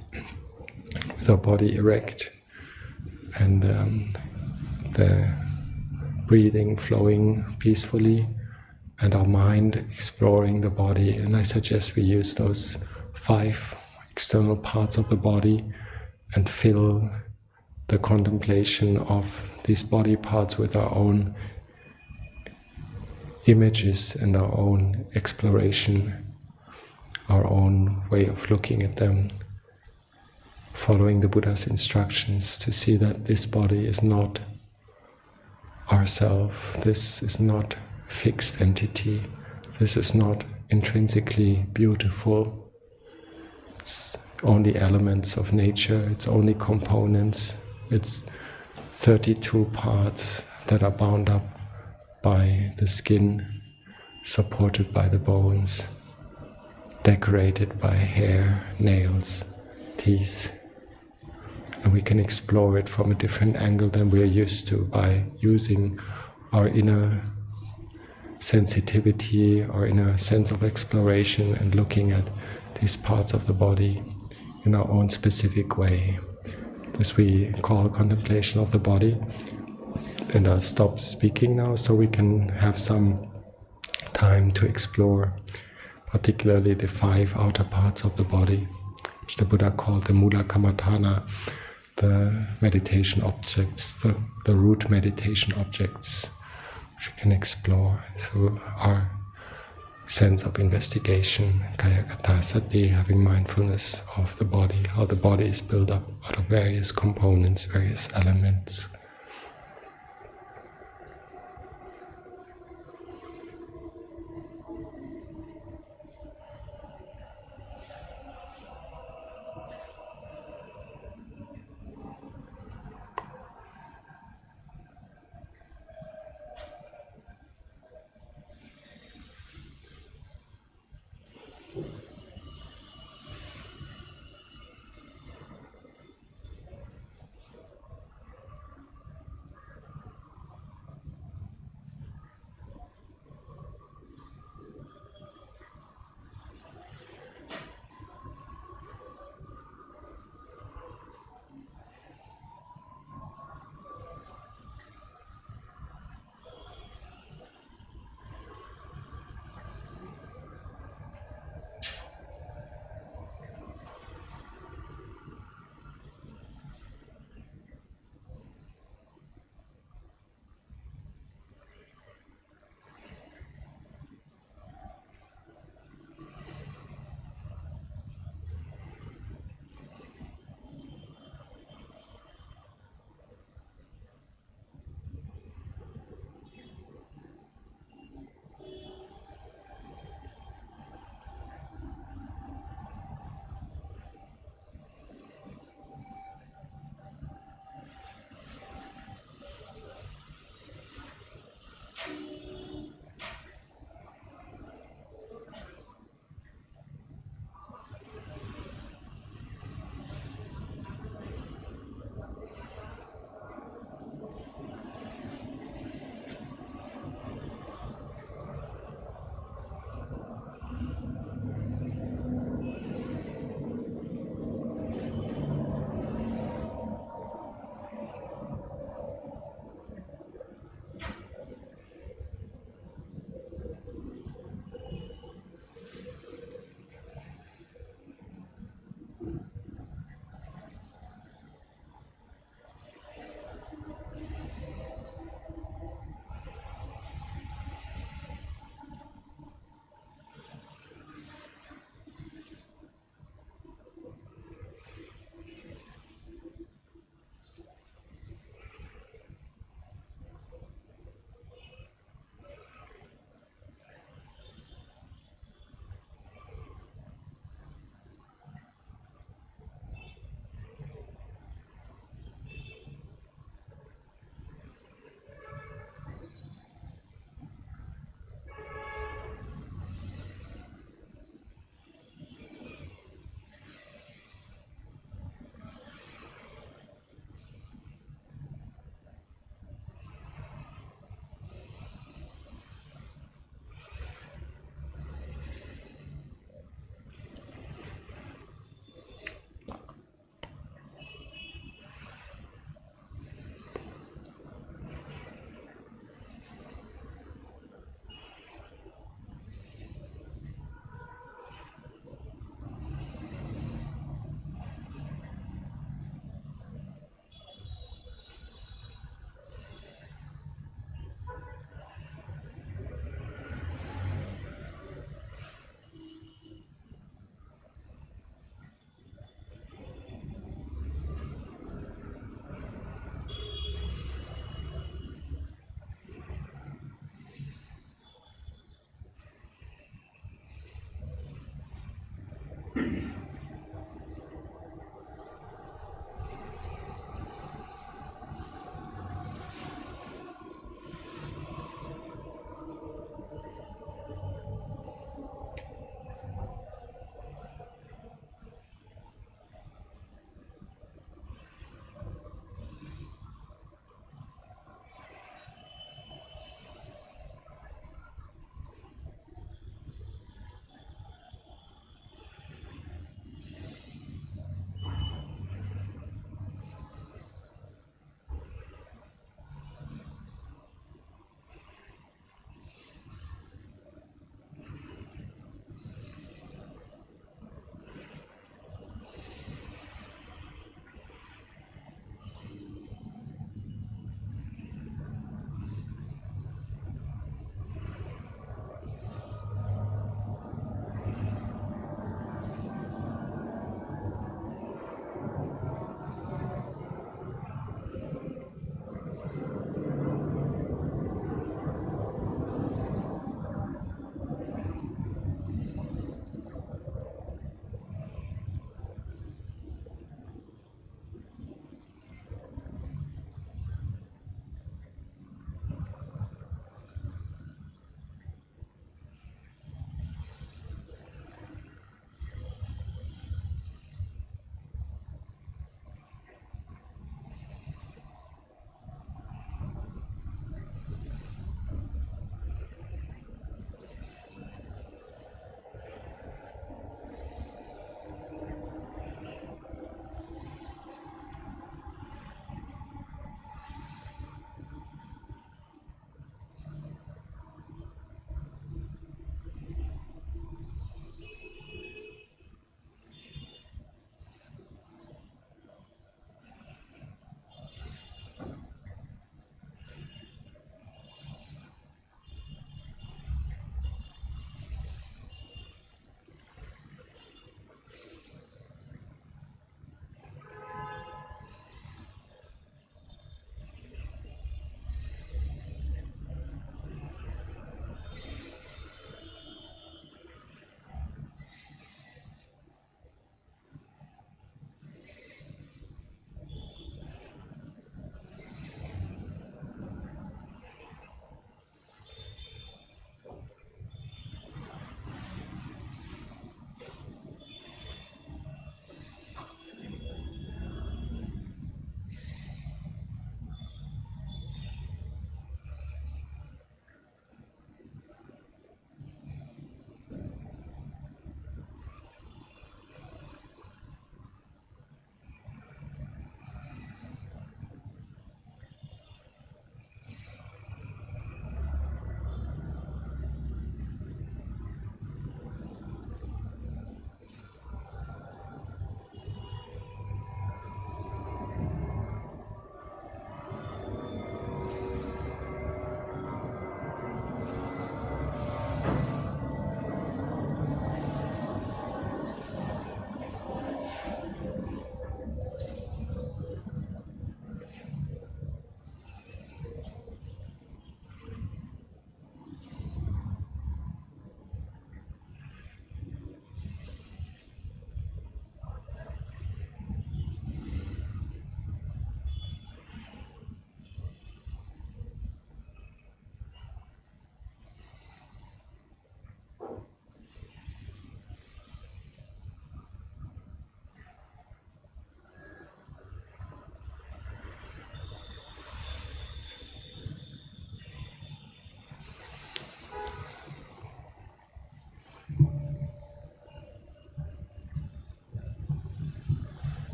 with our body erect and the breathing flowing peacefully, and our mind exploring the body. And I suggest we use those 5 external parts of the body and fill the contemplation of these body parts with our own images and our own exploration, our own way of looking at them, following the Buddha's instructions to see that this body is not ourself, this is not a fixed entity, this is not intrinsically beautiful, it's only elements of nature, it's only components, it's 32 parts that are bound up by the skin, supported by the bones, decorated by hair, nails, teeth. And we can explore it from a different angle than we're used to by using our inner sensitivity, our inner sense of exploration, and looking at these parts of the body in our own specific way. This we call contemplation of the body. And I'll stop speaking now so we can have some time to explore particularly the 5 outer parts of the body, which the Buddha called the mula kammatthana, the meditation objects, the root meditation objects, which we can explore through our sense of investigation, kaya kata sati, having mindfulness of the body, how the body is built up out of various components, various elements.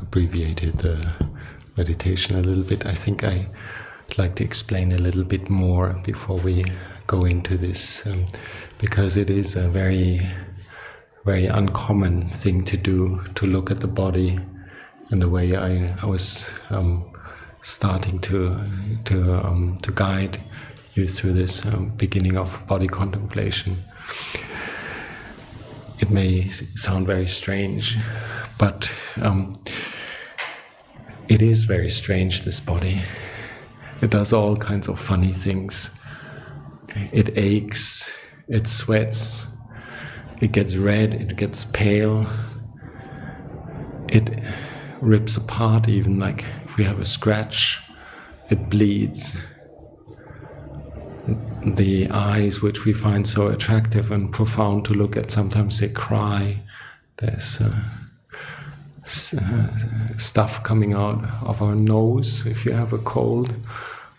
abbreviated the meditation a little bit. I think I'd like to explain a little bit more before we go into this, because it is a very, very uncommon thing to do, to look at the body in the way I was starting to guide you through this beginning of body contemplation. It may sound very strange, but it is very strange, this body. It does all kinds of funny things. It aches, it sweats, it gets red, it gets pale. It rips apart even, like if we have a scratch, it bleeds. The eyes, which we find so attractive and profound to look at, sometimes they cry. There's stuff coming out of our nose if you have a cold,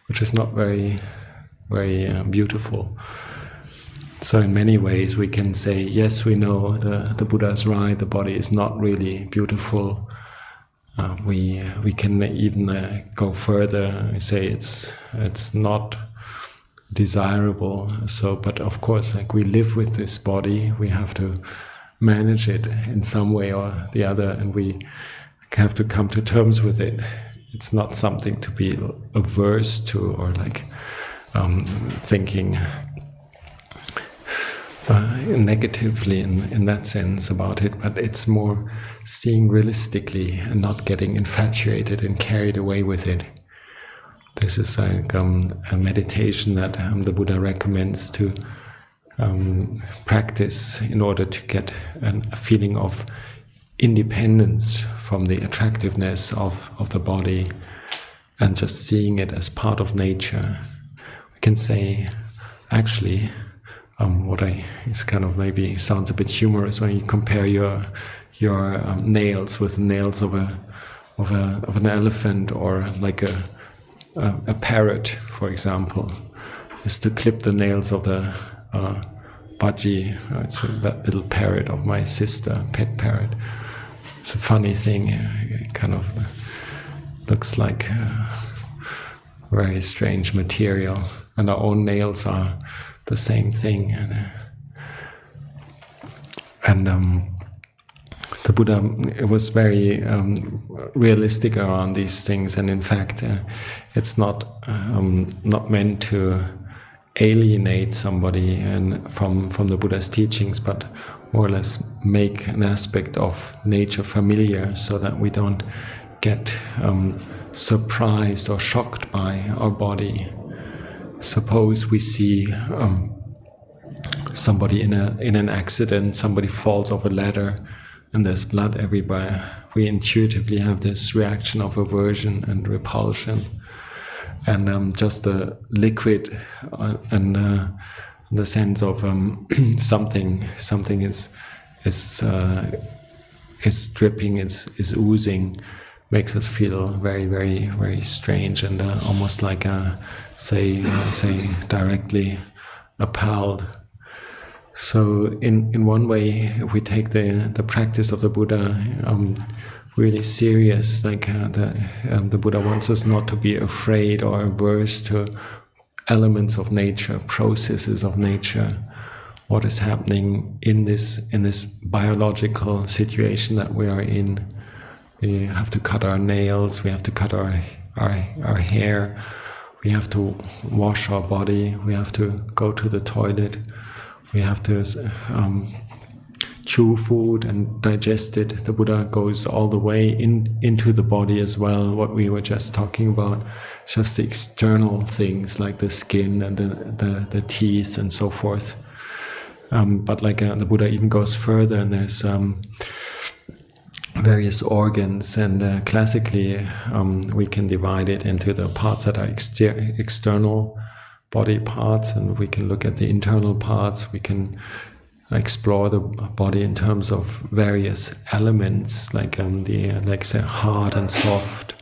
which is not very, very beautiful. So in many ways we can say, yes, we know the Buddha is right, the body is not really beautiful. We can even go further and say it's not desirable. So, but of course, like we live with this body, we have to manage it in some way or the other, and we have to come to terms with it. It's not something to be averse to or like thinking negatively in that sense about it, but it's more seeing realistically and not getting infatuated and carried away with it. This is like a meditation that the Buddha recommends to practice in order to get a feeling of independence from the attractiveness of the body and just seeing it as part of nature. We can say, actually, it's kind of maybe sounds a bit humorous when you compare your nails with the nails of an elephant, or like a parrot, for example, is to clip the nails of the budgie. It's that little parrot of my sister, pet parrot. It's a funny thing. It kind of looks like very strange material, and our own nails are the same thing. And the Buddha was very realistic around these things, and in fact, it's not meant to alienate somebody and from the Buddha's teachings, but more or less make an aspect of nature familiar, so that we don't get surprised or shocked by our body. Suppose we see somebody in an accident, somebody falls off a ladder and there's blood everywhere. We intuitively have this reaction of aversion and repulsion, and just the liquid and the sense of something is dripping, is oozing, makes us feel very, very, very strange and almost like say directly appalled. So in one way, if we take the practice of the Buddha really serious, like the Buddha wants us not to be afraid or averse to elements of nature, processes of nature, what is happening in this biological situation that we are in. We have to cut our nails, we have to cut our hair, we have to wash our body, we have to go to the toilet, we have to chew food and digest it. The Buddha goes all the way into the body as well. What we were just talking about, just the external things like the skin and the teeth and so forth. But like the Buddha even goes further, and there's various organs, and classically we can divide it into the parts that are external body parts, and we can look at the internal parts. We can explore the body in terms of various elements, like say hard and soft,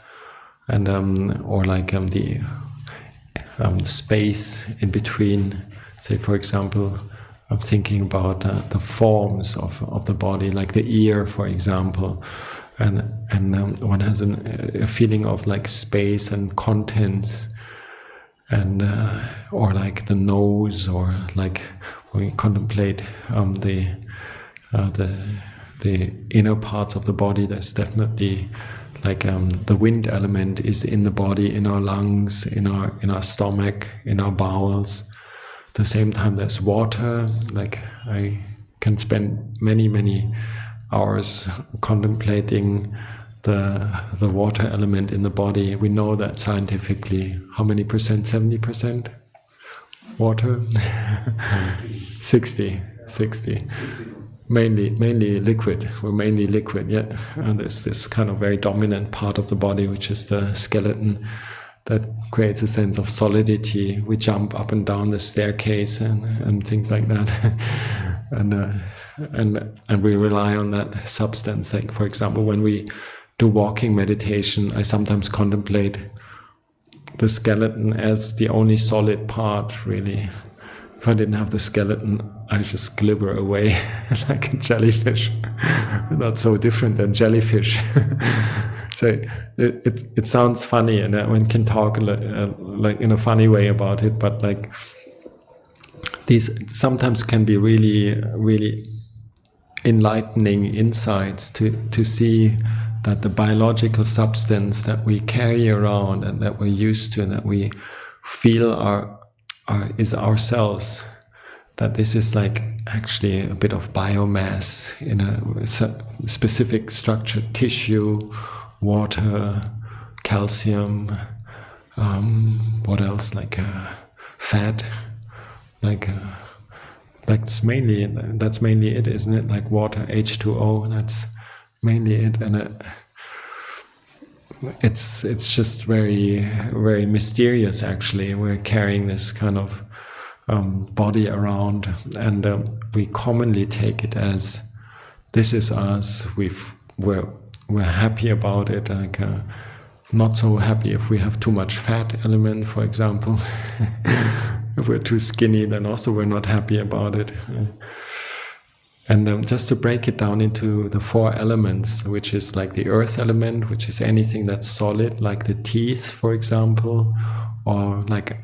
and or like the space in between. Say, for example, I'm thinking about the forms of the body, like the ear, for example. and one has a feeling of like space and contents, and or like the nose, or like when we contemplate the inner parts of the body. There's definitely like the wind element is in the body, in our lungs, in our stomach, in our bowels. At the same time, there's water. Like I can spend many hours contemplating the water element in the body. We know that scientifically. How many percent? 70% water. 60. Mainly liquid. We're mainly liquid, yet there's this kind of very dominant part of the body, which is the skeleton, that creates a sense of solidity. We jump up and down the staircase and things like that, and we rely on that substance. Like, for example, when we do walking meditation, I sometimes contemplate the skeleton as the only solid part, really. If I didn't have the skeleton, I just glibber away like a jellyfish. Not so different than jellyfish. So it sounds funny, and one can talk like in a funny way about it, but like these sometimes can be really enlightening insights to see that the biological substance that we carry around and that we're used to and that we feel is ourselves, that this is like actually a bit of biomass in a specific structure: tissue, water, calcium, what else, like fat, that's mainly it, isn't it? Like water, H2O, that's mainly it. And it's just very mysterious, actually. We're carrying this kind of body around, and we commonly take it as this is us. We're happy about it. Like not so happy if we have too much fat element, for example. If we're too skinny, then also we're not happy about it. And just to break it down into the 4 elements, which is like the earth element, which is anything that's solid, like the teeth, for example, or like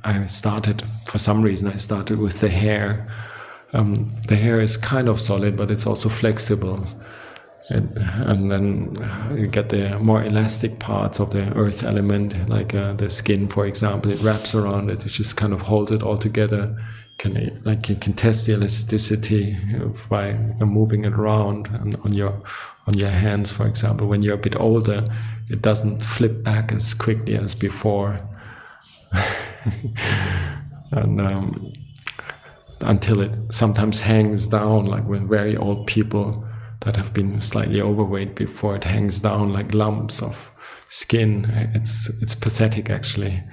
for some reason I started with the hair. The hair is kind of solid, but it's also flexible. And then you get the more elastic parts of the earth element, like the skin, for example. It wraps around it just kind of holds it all together. You can test the elasticity by moving it around on your hands, for example. When you're a bit older, it doesn't flip back as quickly as before, and until it sometimes hangs down, like when very old people that have been slightly overweight before, it hangs down like lumps of skin. It's pathetic, actually.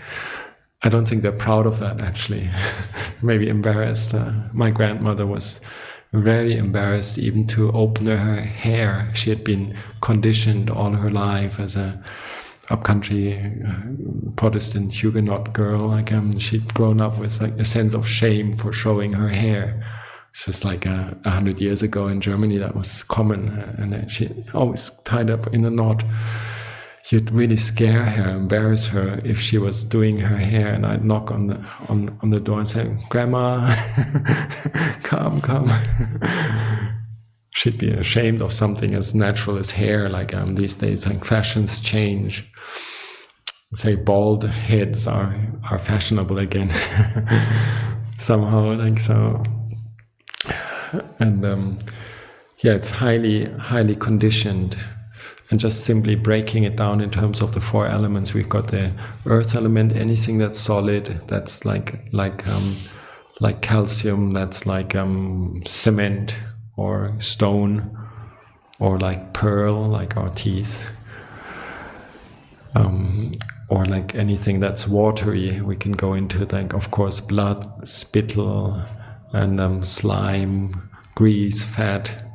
I don't think they're proud of that, actually. Maybe embarrassed. My grandmother was very embarrassed even to open her hair. She had been conditioned all her life as a upcountry Protestant Huguenot girl. Like she'd grown up with like a sense of shame for showing her hair. It's just like 100 years ago in Germany that was common, and she always tied up in a knot. You'd really scare her, embarrass her if she was doing her hair, and I'd knock on the door and say, "Grandma, come." She'd be ashamed of something as natural as hair. Like these days, like fashions change. Say bald heads are fashionable again somehow, like so. And it's highly conditioned. And just simply breaking it down in terms of the 4 elements, we've got the earth element, anything that's solid, that's like calcium, that's like cement or stone, or like pearl, like our teeth, or like anything that's watery. We can go into, like, of course, blood, spittle, and slime, grease, fat.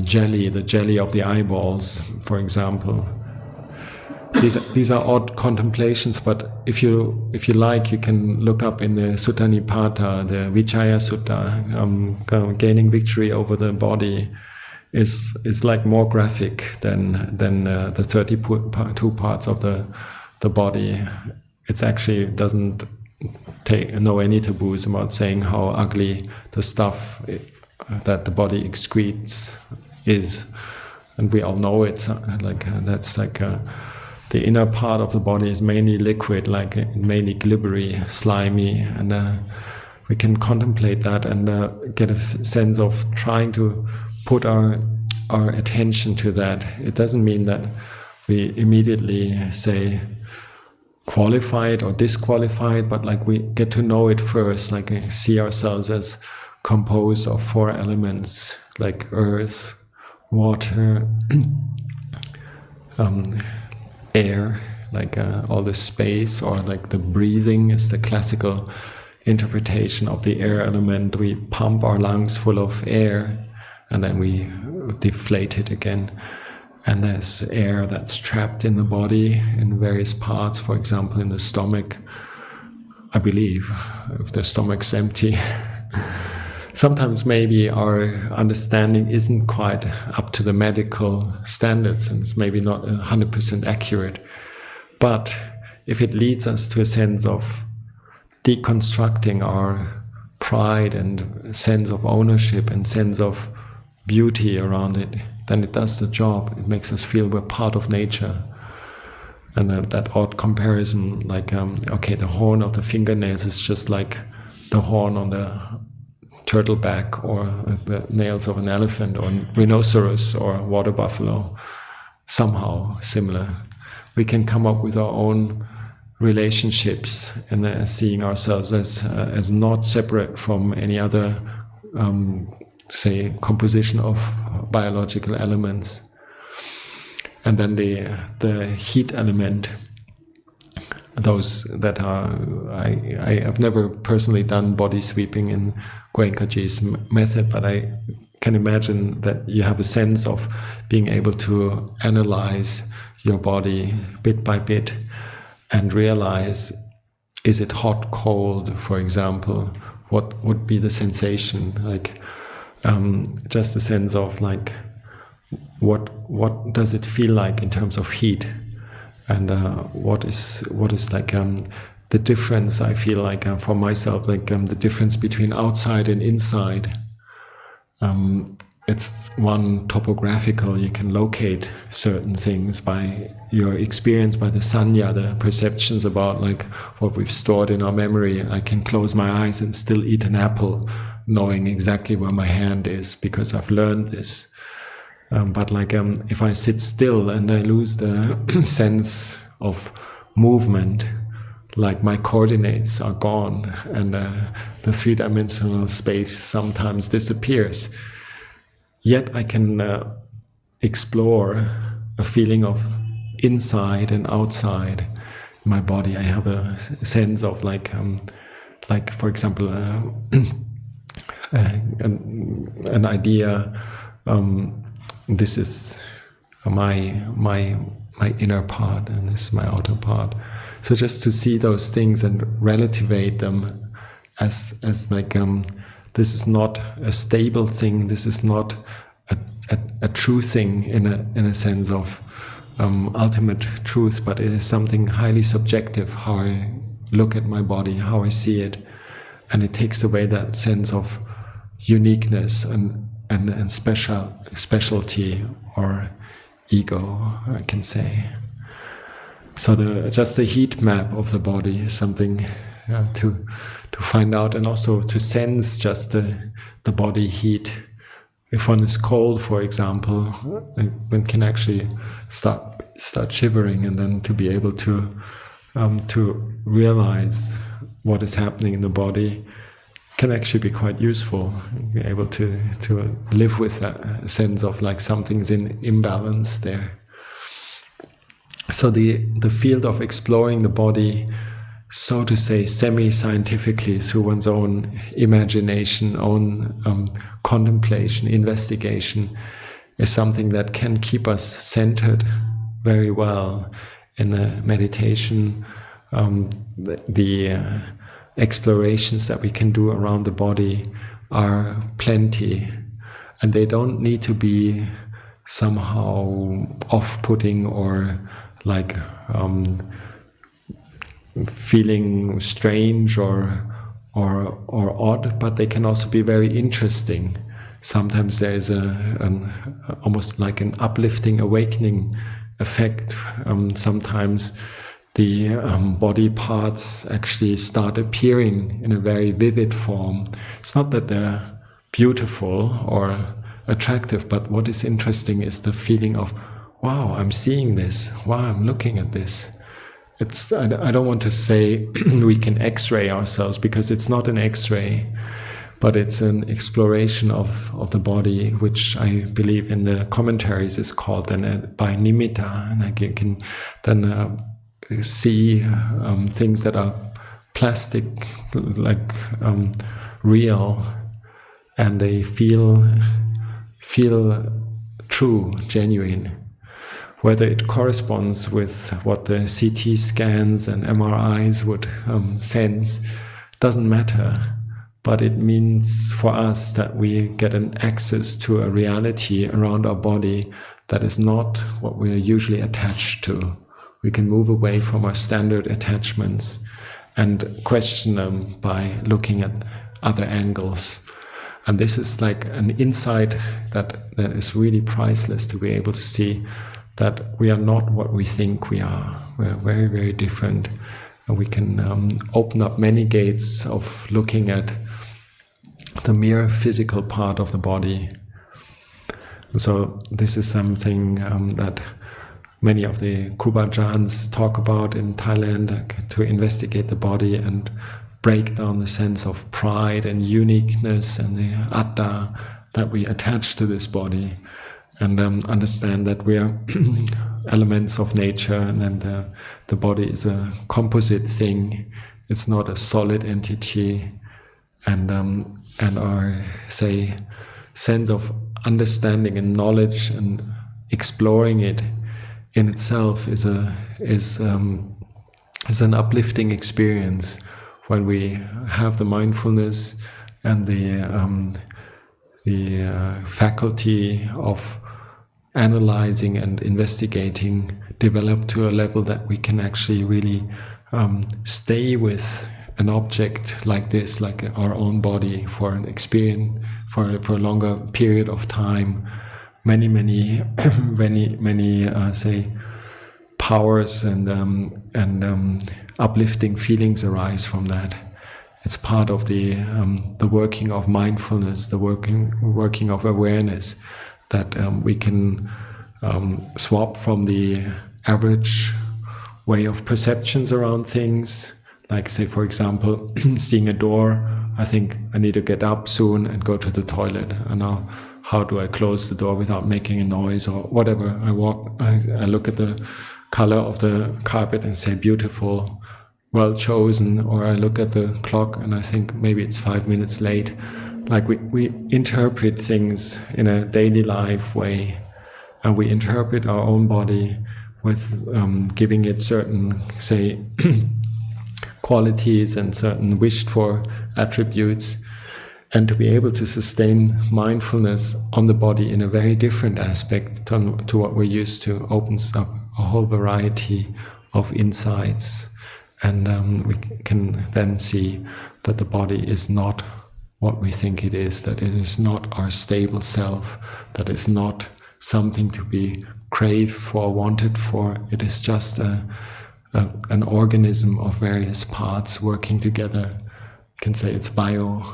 Jelly, the jelly of the eyeballs, for example. These are odd contemplations, but if you like, you can look up in the Sutta Nipata, the Vijaya Sutta, gaining victory over the body. is like more graphic than the 32 parts of the body. It's actually doesn't know any taboos about saying how ugly the stuff that the body excretes is, and we all know it's that's the inner part of the body is mainly liquid, mainly glibbery, slimy, and we can contemplate that and get a sense of trying to put our attention to that. It doesn't mean that we immediately say qualified or disqualified, but we get to know it first, see ourselves as composed of 4 elements like earth, water, air, all the space, or the breathing is the classical interpretation of the air element. We pump our lungs full of air and then we deflate it again. And there's air that's trapped in the body in various parts, for example in the stomach, I believe, if the stomach's empty. Sometimes maybe our understanding isn't quite up to the medical standards and it's maybe not 100% accurate. But if it leads us to a sense of deconstructing our pride and sense of ownership and sense of beauty around it, then it does the job. It makes us feel we're part of nature. And that odd comparison, the horn of the fingernails is just like the horn on the turtle back, or the nails of an elephant or rhinoceros or water buffalo, somehow similar. We can come up with our own relationships and seeing ourselves as not separate from any other composition of biological elements. And then the heat element, those that are, I have never personally done body sweeping in Goenkaji's method, but I can imagine that you have a sense of being able to analyze your body bit by bit and realize, is it hot, cold, for example? What would be the sensation? Just a sense of what does it feel like in terms of heat, and what is the difference I feel for myself, the difference between outside and inside. It's one topographical. You can locate certain things by your experience, by the sanya, the perceptions about what we've stored in our memory. I can close my eyes and still eat an apple, knowing exactly where my hand is because I've learned this. But if I sit still and I lose the sense of movement, my coordinates are gone and the three-dimensional space sometimes disappears. Yet I can explore a feeling of inside and outside my body. I have a sense of for example, an idea. This is my inner part, and this is my outer part. So just to see those things and relativate them as this is not a stable thing. This is not a true thing in a sense of ultimate truth, but it is something highly subjective. How I look at my body, how I see it, and it takes away that sense of uniqueness and specialty or ego, I can say. So just the heat map of the body is something to find out, and also to sense just the body heat. If one is cold, for example, one can actually start shivering, and then to be able to realize what is happening in the body can actually be quite useful. Be able to live with that sense of something's in imbalance there. So the field of exploring the body, so to say, semi-scientifically through one's own imagination, own contemplation, investigation, is something that can keep us centered very well in the meditation. The explorations that we can do around the body are plenty, and they don't need to be somehow off-putting or like feeling strange or odd, but they can also be very interesting. Sometimes there is almost like an uplifting, awakening effect. Sometimes the body parts actually start appearing in a very vivid form. It's not that they're beautiful or attractive, but what is interesting is the feeling of, wow, I'm seeing this, wow, I'm looking at this. I don't want to say we can X-ray ourselves, because it's not an X-ray, but it's an exploration of the body, which I believe in the commentaries is called then by nimitta, and I can then see things that are plastic, like real, and they feel true, genuine. Whether it corresponds with what the CT scans and MRIs would sense doesn't matter, but it means for us that we get an access to a reality around our body that is not what we are usually attached to. We can move away from our standard attachments and question them by looking at other angles. And this is like an insight that is really priceless, to be able to see that we are not what we think we are. We're very, very different. And we can open up many gates of looking at the mere physical part of the body. And so this is something that many of the Krubajans talk about in Thailand, to investigate the body and break down the sense of pride and uniqueness and the atta that we attach to this body, and understand that we are elements of nature, and then the body is a composite thing. It's not a solid entity, and our, say, sense of understanding and knowledge and exploring it in itself is an uplifting experience when we have the mindfulness and the faculty of analyzing and investigating develop to a level that we can actually really stay with an object like this, like our own body, for an experience, for a longer period of time. Many say powers and uplifting feelings arise from that. It's part of the working of mindfulness, the working of awareness, that we can swap from the average way of perceptions around things. Like, say, for example, seeing a door, I think I need to get up soon and go to the toilet. And now, how do I close the door without making a noise or whatever? I look at the color of the carpet and say, beautiful, well chosen. Or I look at the clock and I think maybe it's 5 minutes late. Like we interpret things in a daily life way, and we interpret our own body with giving it certain, say, qualities and certain wished for attributes. And to be able to sustain mindfulness on the body in a very different aspect to what we're used to opens up a whole variety of insights. And we can then see that the body is not what we think it is, that it is not our stable self, that is not something to be craved for, wanted for. It is just an organism of various parts working together. You can say it's biology.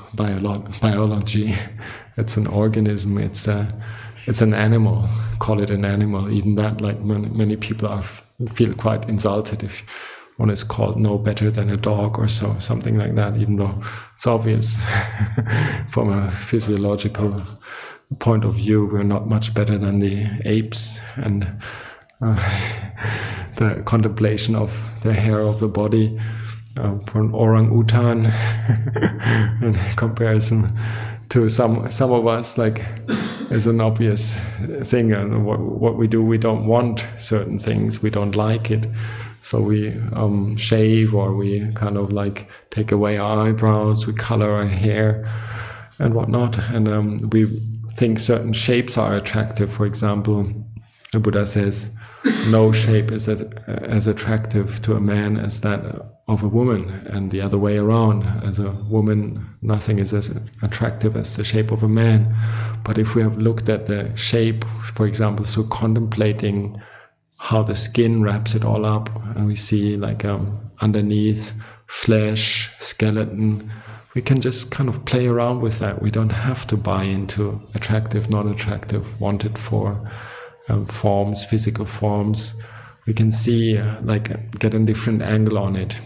It's an organism. It's an animal. Call it an animal. Even that, like many people feel quite insulted if one is called no better than a dog or so, something like that, even though it's obvious from a physiological point of view, we're not much better than the apes. And the contemplation of the hair of the body for an orangutan in comparison to some of us, like, is an obvious thing. And what we do, we don't want certain things, we don't like it. So we shave, or we kind of like take away our eyebrows, we color our hair and whatnot. And we think certain shapes are attractive. For example, the Buddha says no shape is as attractive to a man as that of a woman, and the other way around. As a woman, nothing is as attractive as the shape of a man. But if we have looked at the shape, for example, through contemplating how the skin wraps it all up, and we see like underneath flesh, skeleton, we can just kind of play around with that. We don't have to buy into attractive, not attractive, wanted for forms, physical forms. We can see, get a different angle on it.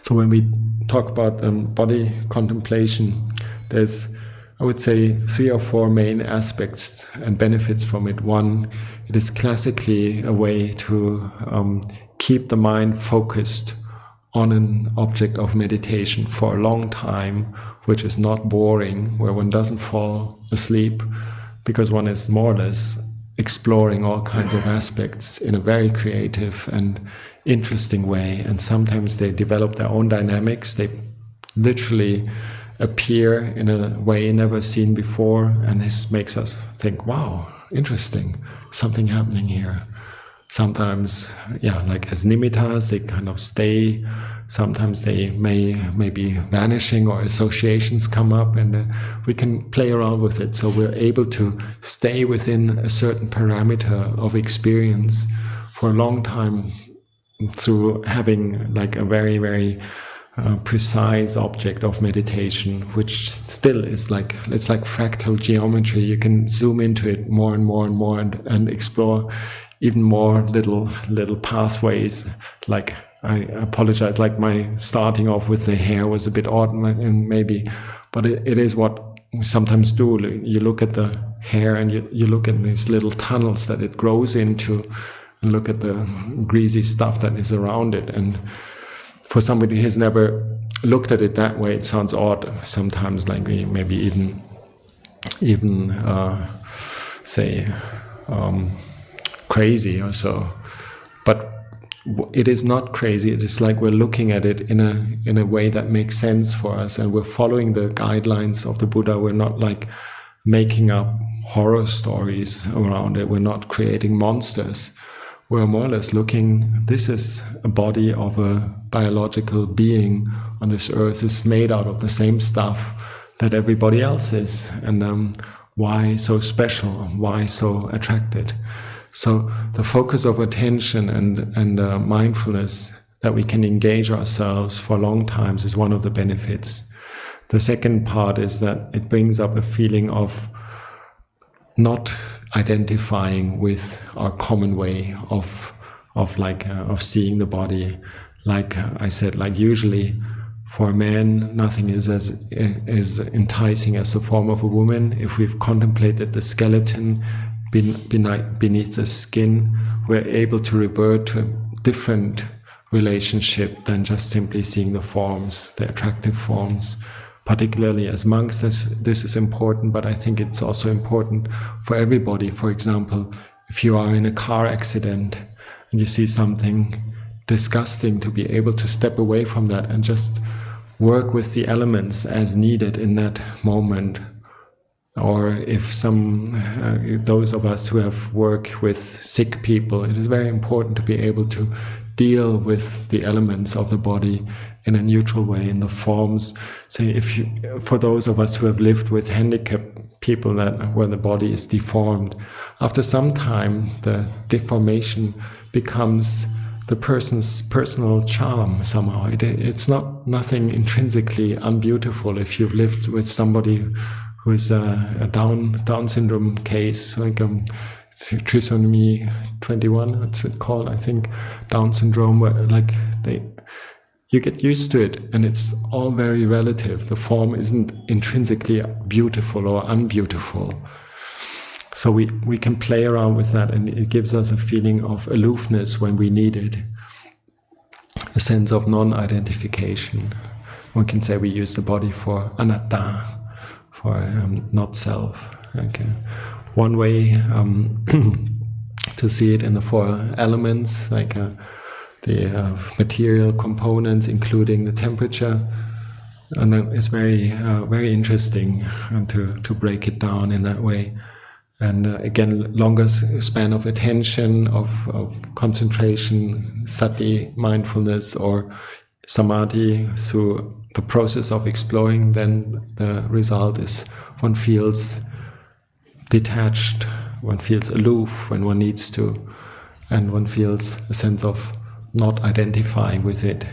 So when we talk about body contemplation, there's, I would say, 3 or 4 main aspects and benefits from it. One, it is classically a way to keep the mind focused on an object of meditation for a long time, which is not boring, where one doesn't fall asleep, because one is more or less exploring all kinds of aspects in a very creative and interesting way. And sometimes they develop their own dynamics. They literally appear in a way never seen before, and this makes us think, wow, interesting, something happening here. Sometimes, like as nimittas, they kind of stay. Sometimes they may be vanishing, or associations come up, and we can play around with it. So we're able to stay within a certain parameter of experience for a long time through having like a very, very precise object of meditation, which still is like, it's like fractal geometry. You can zoom into it more and more and more and explore even more little pathways. Like, I apologize, like my starting off with the hair was a bit odd, and maybe, but it is what we sometimes do. You look at the hair and you look at these little tunnels that it grows into, and look at the greasy stuff that is around it. And for somebody who has never looked at it that way, it sounds odd sometimes, like we maybe even say crazy or so. But it is not crazy. It is like we're looking at it in a way that makes sense for us, and we're following the guidelines of the Buddha. We're not like making up horror stories around it. We're not creating monsters. We're more or less looking, this is a body of a biological being on this earth. It's made out of the same stuff that everybody else is. And why so special? Why so attracted? So the focus of attention and mindfulness, that we can engage ourselves for long times, is one of the benefits. The second part is that it brings up a feeling of not identifying with our common way of seeing the body. Like I said, like usually for a man, nothing is as enticing as the form of a woman. If we've contemplated the skeleton beneath the skin, we're able to revert to a different relationship than just simply seeing the forms, the attractive forms. Particularly as monks, this is important, but I think it's also important for everybody. For example, if you are in a car accident and you see something disgusting, to be able to step away from that and just work with the elements as needed in that moment. Or if those of us who have worked with sick people, it is very important to be able to deal with the elements of the body in a neutral way, in the forms. Say, for those of us who have lived with handicapped people where the body is deformed, after some time the deformation becomes the person's personal charm somehow. It's nothing intrinsically unbeautiful. If you've lived with somebody who is a Down syndrome case, like trisomy 21, what's it called? I think Down syndrome, where you get used to it, and it's all very relative. The form isn't intrinsically beautiful or unbeautiful. So we can play around with that, and it gives us a feeling of aloofness when we need it, a sense of non-identification. One can say we use the body for anatta, for not self. Okay. One way to see it in the 4 elements, like the material components, including the temperature. And it's very, very interesting to break it down in that way. And again, longer span of attention, of concentration, sati, mindfulness, or samadhi through the process of exploring, then the result is one feels detached, one feels aloof when one needs to, and one feels a sense of not identifying with it,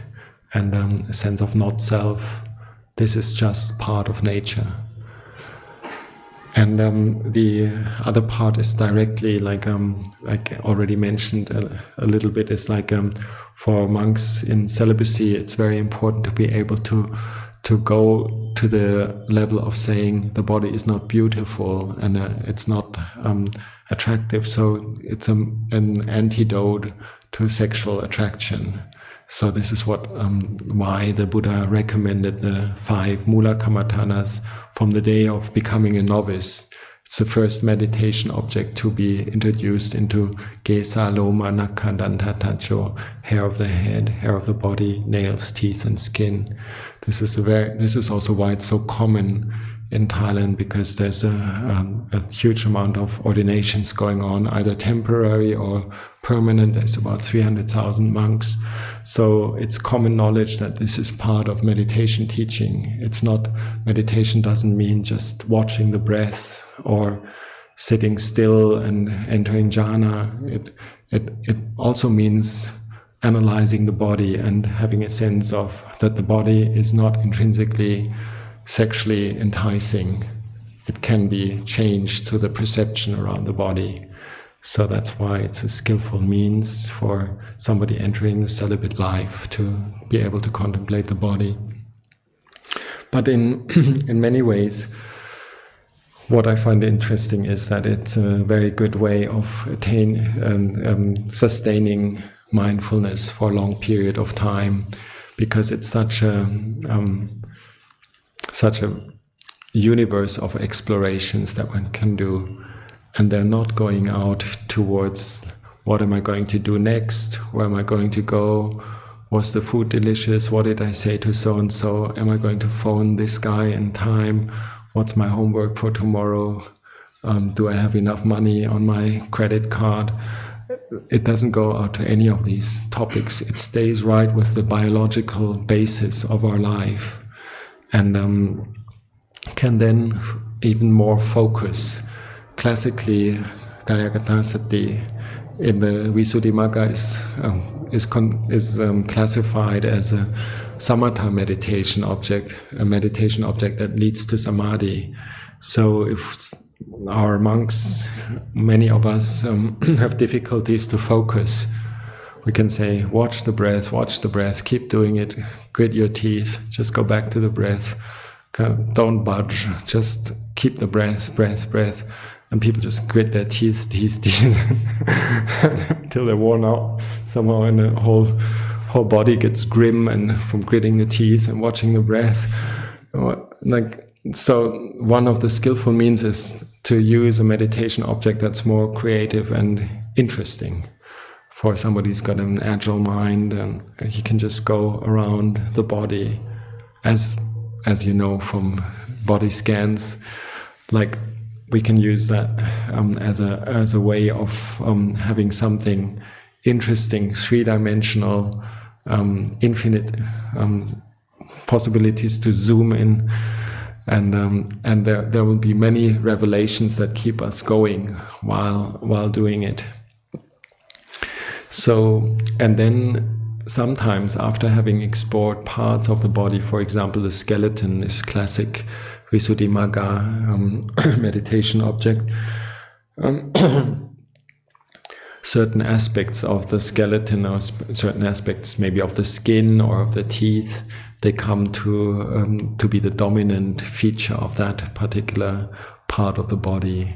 and a sense of not self. This is just part of nature. And the other part is directly, like already mentioned a little bit, is like for monks in celibacy, it's very important to be able to go to the level of saying the body is not beautiful and it's not attractive. So it's an antidote to sexual attraction. So this is what why the Buddha recommended the 5 mula kammatthanas from the day of becoming a novice. It's the first meditation object to be introduced into Gesa, Loma, Nakha, Danta, Tacho, hair of the head, hair of the body, nails, teeth, and skin. This is also why it's so common in Thailand, because there's a huge amount of ordinations going on, either temporary or permanent. There's about 300,000 monks. So it's common knowledge that this is part of meditation teaching. It's not, meditation doesn't mean just watching the breath or sitting still and entering jhana. It also means analyzing the body and having a sense of that the body is not intrinsically sexually enticing. It can be changed through the perception around the body. So that's why it's a skillful means for somebody entering the celibate life to be able to contemplate the body. But in many ways, what I find interesting is that it's a very good way of sustaining mindfulness for a long period of time, because it's such a universe of explorations that one can do, and they're not going out towards what am I going to do next, where am I going to go, was the food delicious, what did I say to so-and-so, am I going to phone this guy in time, what's my homework for tomorrow, do I have enough money on my credit card. It doesn't go out to any of these topics. It stays right with the biological basis of our life, and can then even more focus. Classically, Kayakata Sati in the Visuddhimagga is classified as a samatha meditation object, a meditation object that leads to samadhi. So if our monks, many of us have difficulties to focus, we can say, watch the breath, keep doing it, grit your teeth, just go back to the breath, don't budge, just keep the breath. And people just grit their teeth until they're worn out somehow, and the whole body gets grim and from gritting the teeth and watching the breath. So one of the skillful means is to use a meditation object that's more creative and interesting. For somebody who's got an agile mind, and he can just go around the body, as you know from body scans. Like, we can use that as a way of having something interesting, three-dimensional, infinite possibilities to zoom in, and there will be many revelations that keep us going while doing it. So, and then sometimes after having explored parts of the body, for example, the skeleton is classic Visuddhimagga meditation object. Certain aspects of the skeleton, or certain aspects maybe of the skin or of the teeth, they come to be the dominant feature of that particular part of the body.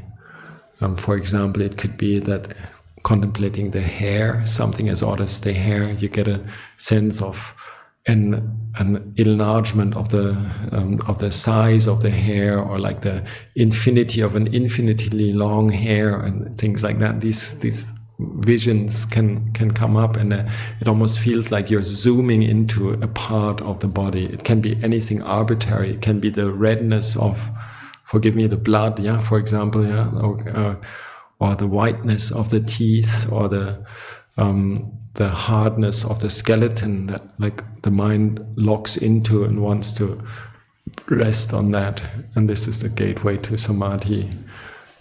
For example, it could be that contemplating the hair, something as odd as the hair, you get a sense of an enlargement of the size of the hair, or like the infinity of an infinitely long hair and things like that. These visions can come up, and it almost feels like you're zooming into a part of the body. It can be anything arbitrary. It can be the redness of, forgive me, the blood, yeah, for example, yeah, or the whiteness of the teeth, or the hardness of the skeleton that like the mind locks into and wants to rest on that. And this is the gateway to samadhi.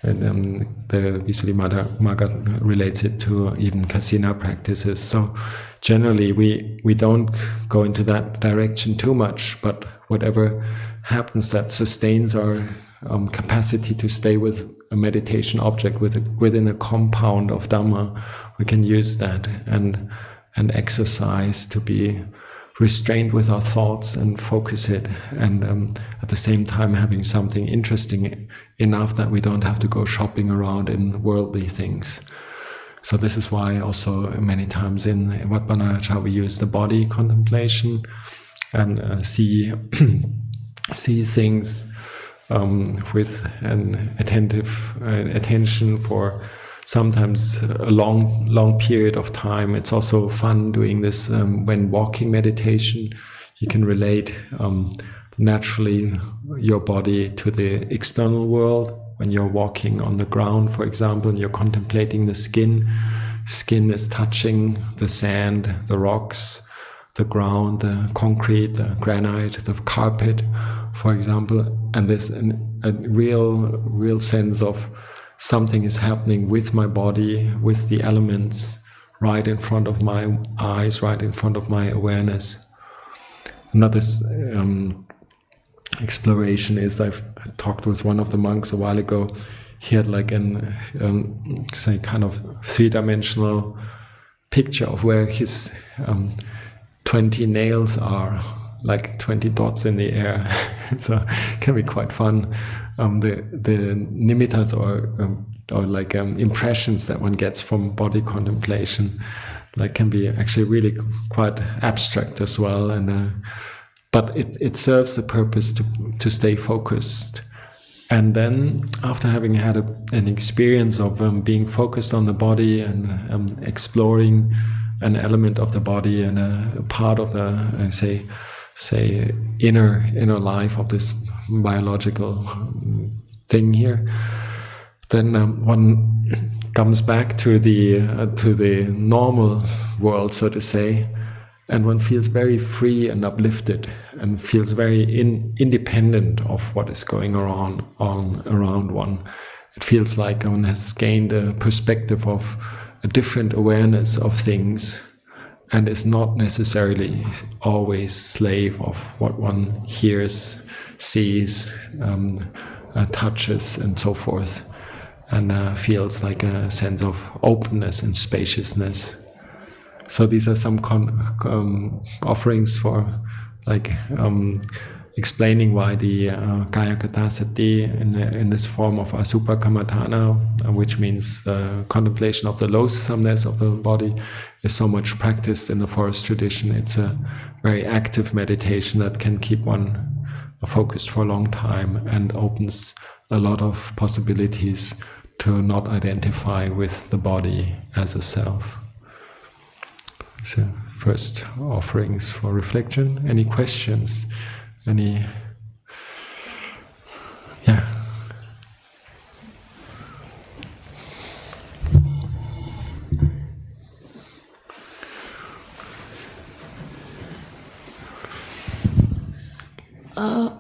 And the Visuddhimagga relates it to even kasina practices. So generally we don't go into that direction too much, but whatever happens that sustains our capacity to stay with a meditation object within a compound of Dhamma, we can use that and exercise to be restrained with our thoughts and focus it, and at the same time having something interesting enough that we don't have to go shopping around in worldly things. So this is why also many times in Vatpanacha we use the body contemplation and see things with an attentive attention for sometimes a long period of time. It's also fun doing this when walking meditation. You can relate naturally your body to the external world. When you're walking on the ground, for example, and you're contemplating the skin is touching the sand, the rocks, the ground, the concrete, the granite, the carpet, for example, and there's a real sense of something is happening with my body, with the elements, right in front of my eyes, right in front of my awareness. Another exploration is, I talked with one of the monks a while ago. He had like say kind of three-dimensional picture of where his 20 nails are, like 20 dots in the air. So it can be quite fun. The nimittas or like impressions that one gets from body contemplation, like can be actually really quite abstract as well. And but it serves the purpose to stay focused. And then after having had an experience of being focused on the body and exploring an element of the body and a part of the say inner life of this biological thing here, then one comes back to the normal world, so to say, and one feels very free and uplifted and feels very independent of what is going on around one. It feels like one has gained a perspective of a different awareness of things, and is not necessarily always slave of what one hears, sees, touches, and so forth, and feels like a sense of openness and spaciousness. So these are some offerings for like explaining why the Kaya Kata Sati in this form of Asubha Kammatthana, which means contemplation of the loathsomeness of the body, is so much practiced in the forest tradition. It's a very active meditation that can keep one focused for a long time and opens a lot of possibilities to not identify with the body as a self. So first offerings for reflection. Any questions? Any? Yeah.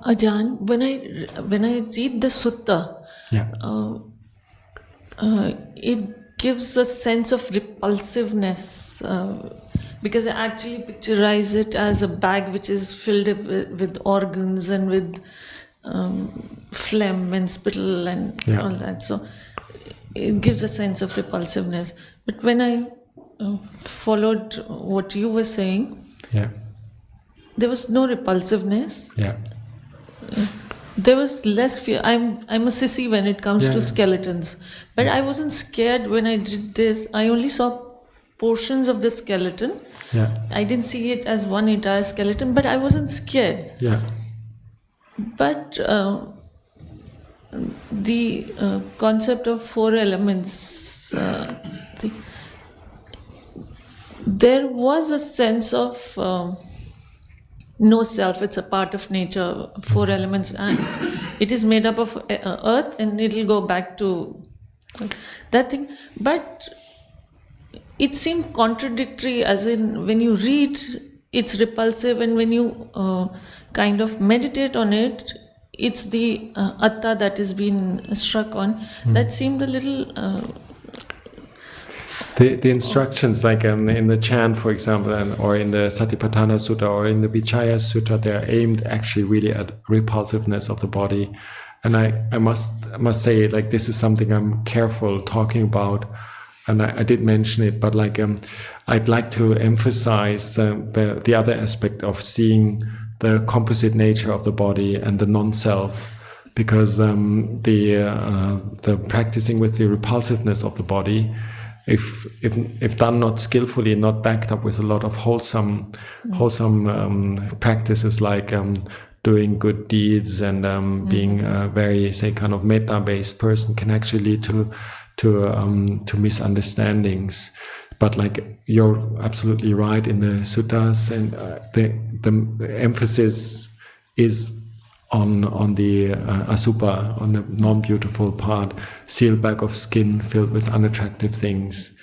Ajahn, when I read the sutta, Yeah. It gives a sense of repulsiveness, because I actually picturize it as a bag which is filled with organs and with phlegm and spittle and all that. So it gives a sense of repulsiveness. But when I followed what you were saying, there was no repulsiveness. There was less fear. I'm a sissy when it comes to skeletons, but I wasn't scared when I did this. I only saw portions of the skeleton. I didn't see it as one entire skeleton, but I wasn't scared. But the concept of four elements, there was a sense of no self. It's a part of nature, 4 elements, and it is made up of earth, and it'll go back to that thing. But it seemed contradictory, as in when you read, it's repulsive, and when you kind of meditate on it, it's the atta that is being struck on. That seemed a little... The instructions, like in the chant, for example, or in the Satipatthana Sutta, or in the Vichaya Sutta, they are aimed actually really at repulsiveness of the body. And I must say, like, this is something I'm careful talking about. And I did mention it, but like I'd like to emphasize the other aspect of seeing the composite nature of the body and the non-self, because the practicing with the repulsiveness of the body, if done not skillfully, not backed up with a lot of wholesome practices, like doing good deeds and being a very, say, kind of metta-based person, can actually lead to misunderstandings. But like, you're absolutely right in the suttas, and the emphasis is on the asubha, on the non-beautiful part, sealed bag of skin filled with unattractive things.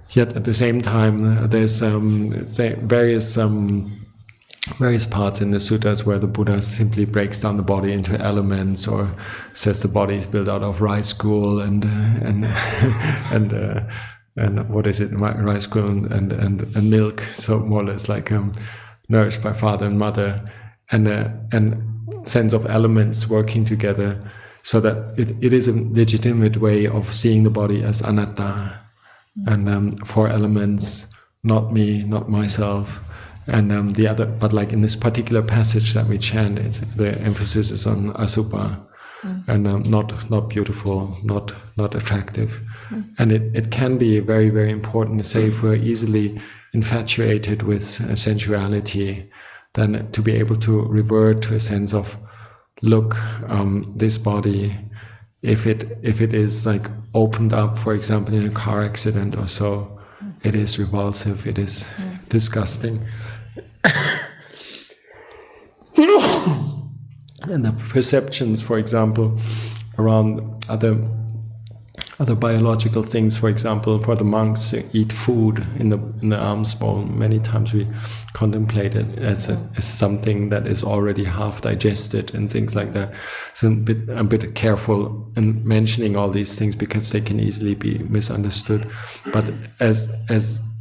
Yet at the same time, there's various parts in the suttas where the Buddha simply breaks down the body into elements, or says the body is built out of rice gruel and what is it, rice gruel and milk, so more or less like nourished by father and mother, and sense of elements working together, so that it is a legitimate way of seeing the body as anatta, and 4 elements, not me, not myself. And the other, but like in this particular passage that we chant, the emphasis is on asubha, and not beautiful, not attractive. And it can be very, very important, say, if we're easily infatuated with sensuality, then to be able to revert to a sense of, look, this body, if it is like opened up, for example, in a car accident or so, it is repulsive, it is disgusting. And the perceptions, for example, around other biological things, for example, for the monks who eat food in the alms bowl, many times we contemplate it as something that is already half digested and things like that. So I'm a bit careful in mentioning all these things, because they can easily be misunderstood. But as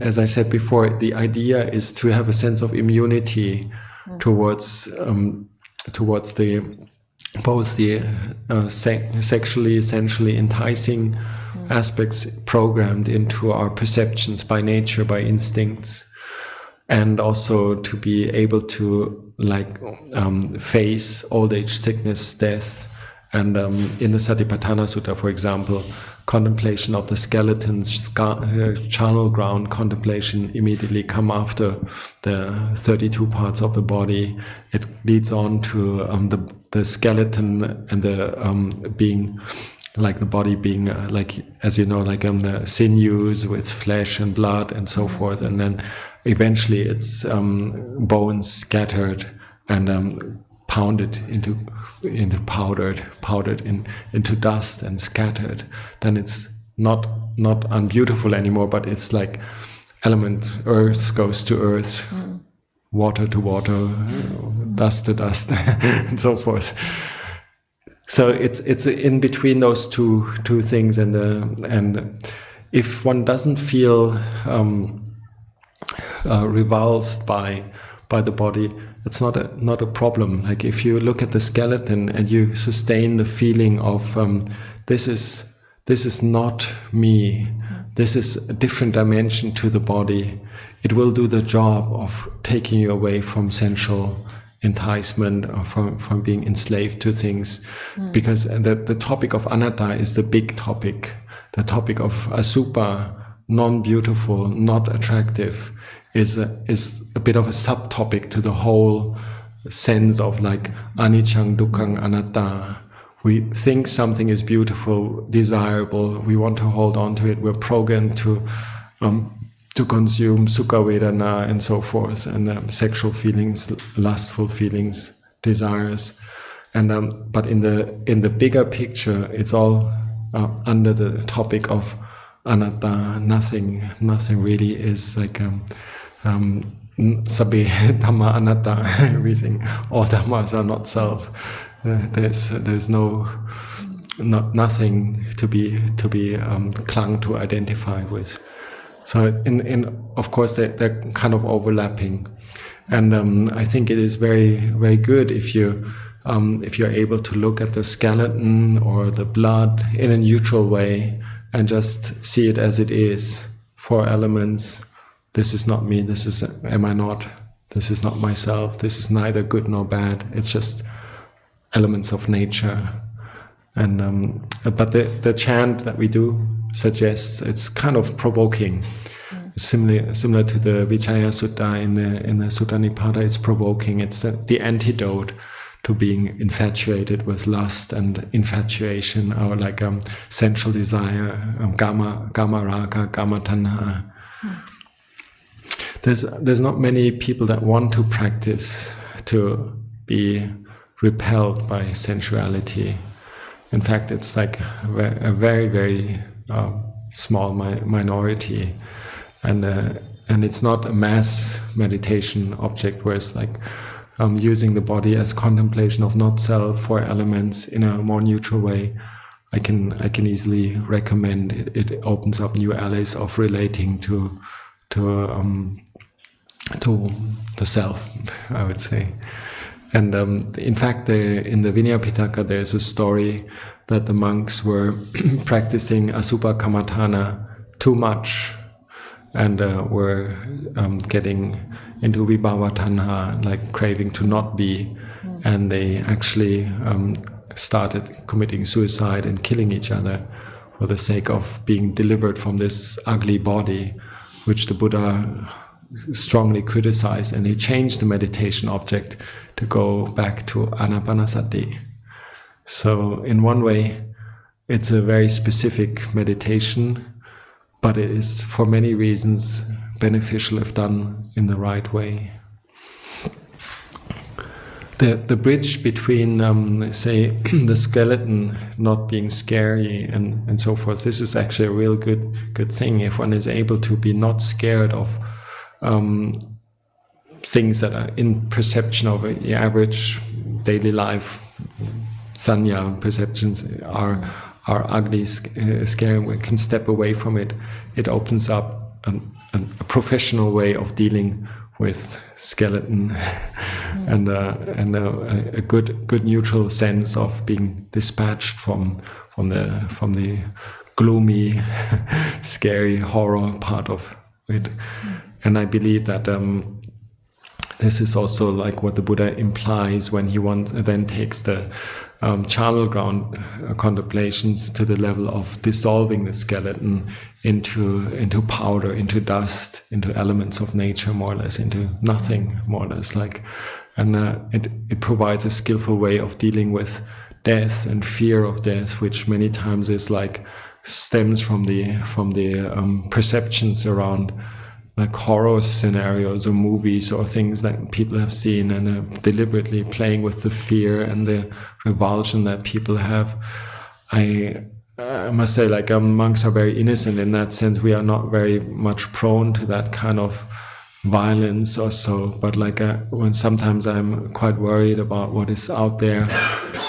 I said before, the idea is to have a sense of immunity towards both the sexually, sensually enticing aspects programmed into our perceptions by nature, by instincts, and also to be able to face old age, sickness, death. And in the Satipatthana Sutta, for example, contemplation of the skeletons, charnel ground contemplation immediately come after the 32 parts of the body. It leads on to the skeleton and the being, like the body being as you know, the sinews with flesh and blood and so forth, and then eventually it's bones scattered and pounded into powdered into dust and scattered. Then it's not unbeautiful anymore, but it's like element, earth goes to earth, water to water, dust to dust, and so forth. So it's in between those two things, and if one doesn't feel revulsed by the body, it's not a problem. Like if you look at the skeleton and you sustain the feeling of this is not me, this is a different dimension to the body, it will do the job of taking you away from sensual enticement, or from being enslaved to things. Because the topic of anatta is the big topic. The topic of asubha, non-beautiful, not attractive, is a bit of a subtopic to the whole sense of like anicca, dukkha, anatta. We think something is beautiful, desirable, we want to hold on to it, we're programmed to to consume sukha vedana and so forth, and sexual feelings, lustful feelings, desires, and but in the bigger picture, it's all under the topic of anatta. Nothing really is like sabbe dhamma anatta. Everything, all dhammas are not self. There's nothing to be clung to, identify with. So of course they're kind of overlapping, and I think it is very, very good if you're able to look at the skeleton or the blood in a neutral way and just see it as it is. 4 elements. This is not me. This is am I not. This is not myself. This is neither good nor bad. It's just elements of nature. And but the chant that we do suggests it's kind of provoking. Similar to the Vijaya Sutta in the Sutta Nipada. It's provoking. It's the antidote to being infatuated with lust and infatuation, or like sensual desire, kama raga, kama tanha. There's not many people that want to practice to be repelled by sensuality. In fact, it's like a very, very small minority, and it's not a mass meditation object where it's like using the body as contemplation of not self, 4 elements in a more neutral way. I can easily recommend it. It opens up new alleys of relating to the self, I would say. And in fact, in the Vinaya Pitaka, there's a story that the monks were practicing Asubha Kammatthana too much, and were getting into vibhava tanha, like craving to not be, and they actually started committing suicide and killing each other for the sake of being delivered from this ugly body, which the Buddha strongly criticized, and he changed the meditation object to go back to anapanasati. So in one way, it's a very specific meditation, but it is for many reasons beneficial if done in the right way. The bridge between, say, the skeleton not being scary and so forth, this is actually a real good thing if one is able to be not scared of things that are in perception of the average daily life. Sanya perceptions are ugly, scary. We can step away from it. It opens up a professional way of dealing with skeleton, and a good neutral sense of being dispatched from the gloomy, scary horror part of it. And I believe that this is also like what the Buddha implies when he then takes the charnel ground contemplations to the level of dissolving the skeleton into powder, into dust, into elements of nature, more or less, into nothing, more or less. And it provides a skillful way of dealing with death and fear of death, which many times is like stems from the perceptions around like horror scenarios or movies or things that people have seen, and deliberately playing with the fear and the revulsion that people have. I must say, like, monks are very innocent in that sense. We are not very much prone to that kind of violence or so, but like when sometimes I'm quite worried about what is out there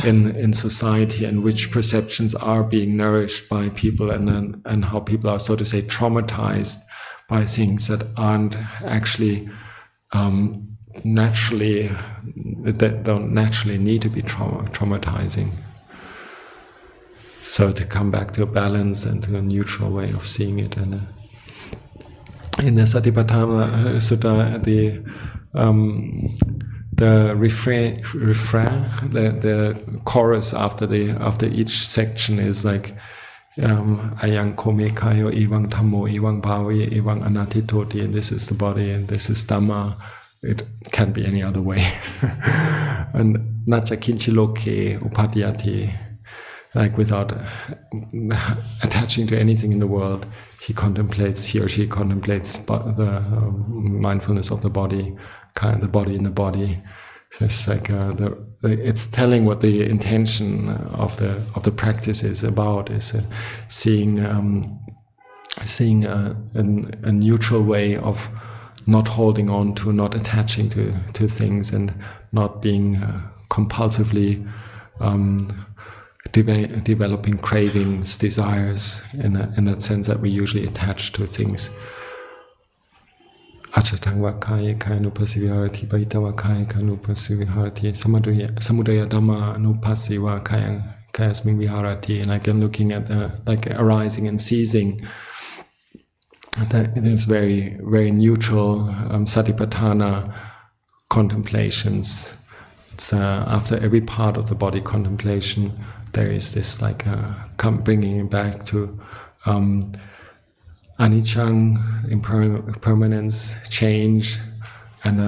in society and which perceptions are being nourished by people, and how people are, so to say, traumatized by things that aren't actually naturally, that don't naturally need to be traumatizing. So to come back to a balance and to a neutral way of seeing it. And in the Satipatthana Sutta, the refrain, the chorus after each section is like Ayang kome kayo ivang dhammo ivang bhavi ivang anatitoti, and this is the body and this is Dhamma. It can't be any other way. And nacha kinchi loke upadhyati. like without attaching to anything in the world, he or she contemplates the mindfulness of the body, the body in the body. So it's like it's telling what the intention of the practice is about. Is seeing a neutral way of not holding on to, not attaching to things, and not being compulsively developing cravings, desires, in that sense that we usually attach to things. Achatang vakaya kanupassiviharati paita vakaya kanupassiviharati samudaya dhamma anupassiva kayasmin viharati. And again, looking at like arising and ceasing, that it is very, very neutral satipatthana contemplations. It's after every part of the body contemplation, there is this like bringing it back to anicca, impermanence, change, and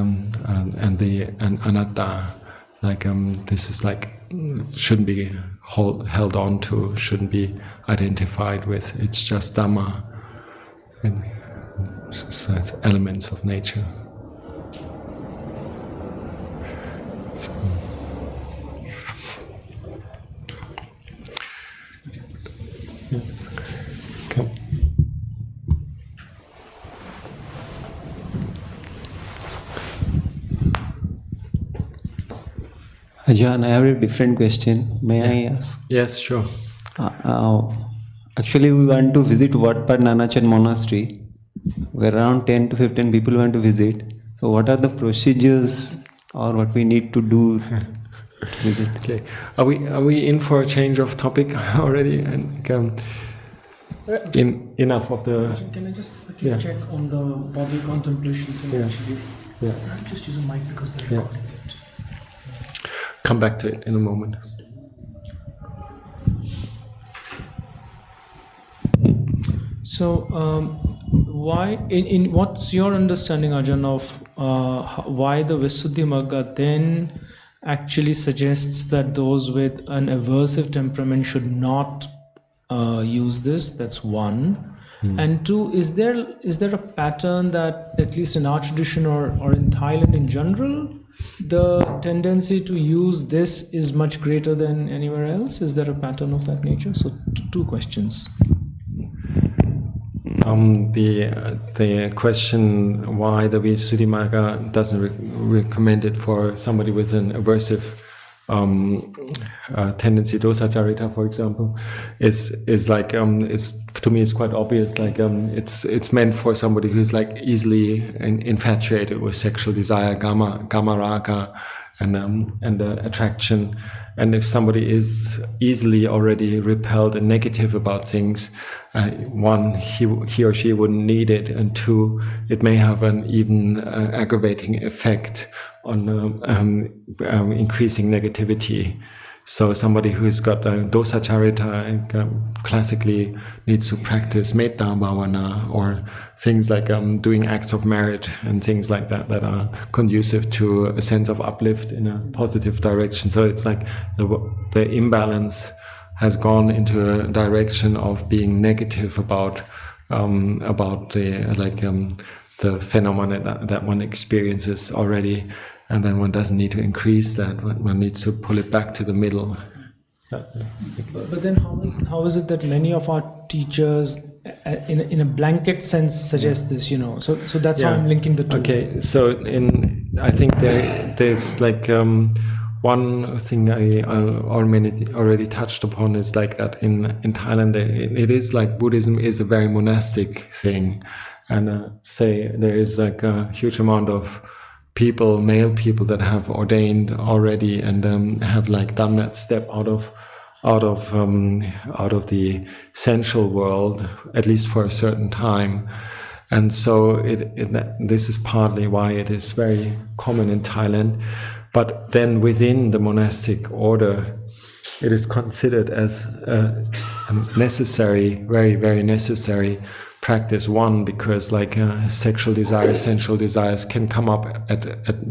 anatta. Like this is like shouldn't be held on to, shouldn't be identified with. It's just Dhamma, and so it's elements of nature. Ajahn, I have a different question. May I ask? Yes, sure. Actually, we want to visit Watpad Nanachan Monastery, where around 10 to 15 people want to visit. So what are the procedures or what we need to do to visit? Okay. Are we in for a change of topic already? And enough of the... Can I just quickly check on the body contemplation thing actually? Yeah. Just use a mic because they're recording it. Come back to it in a moment. So, why? In what's your understanding, Ajahn, of why the Visuddhimagga then actually suggests that those with an aversive temperament should not use this? That's one. And two, is there a pattern that, at least in our tradition or in Thailand in general, the tendency to use this is much greater than anywhere else? Is there a pattern of that nature? So two questions. The question why the Visuddhimagga doesn't recommend it for somebody with an aversive tendency, dosa charita, for example, is like to me it's quite obvious. Like it's meant for somebody who's like easily infatuated with sexual desire, kama raga, and attraction. And if somebody is easily already repelled and negative about things, one, he or she wouldn't need it, and two, it may have an even aggravating effect on increasing negativity. So somebody who's got dosa charita classically needs to practice metta bhavana, or things like doing acts of merit and things like that are conducive to a sense of uplift in a positive direction. So it's like the imbalance has gone into a direction of being negative about the phenomena that one experiences already. And then one doesn't need to increase that. One needs to pull it back to the middle. But then how is it that many of our teachers, in a blanket sense, suggest this? So that's how I'm linking the two. Okay, so I think there's like one thing I already touched upon is like that in Thailand it is like Buddhism is a very monastic thing, and say there is like a huge amount of male people that have ordained already and have like done that step out of the sensual world, at least for a certain time. And so this is partly why it is very common in Thailand. But then within the monastic order, it is considered as a necessary, very, very necessary practice. One, because like sexual desires, sensual desires can come up at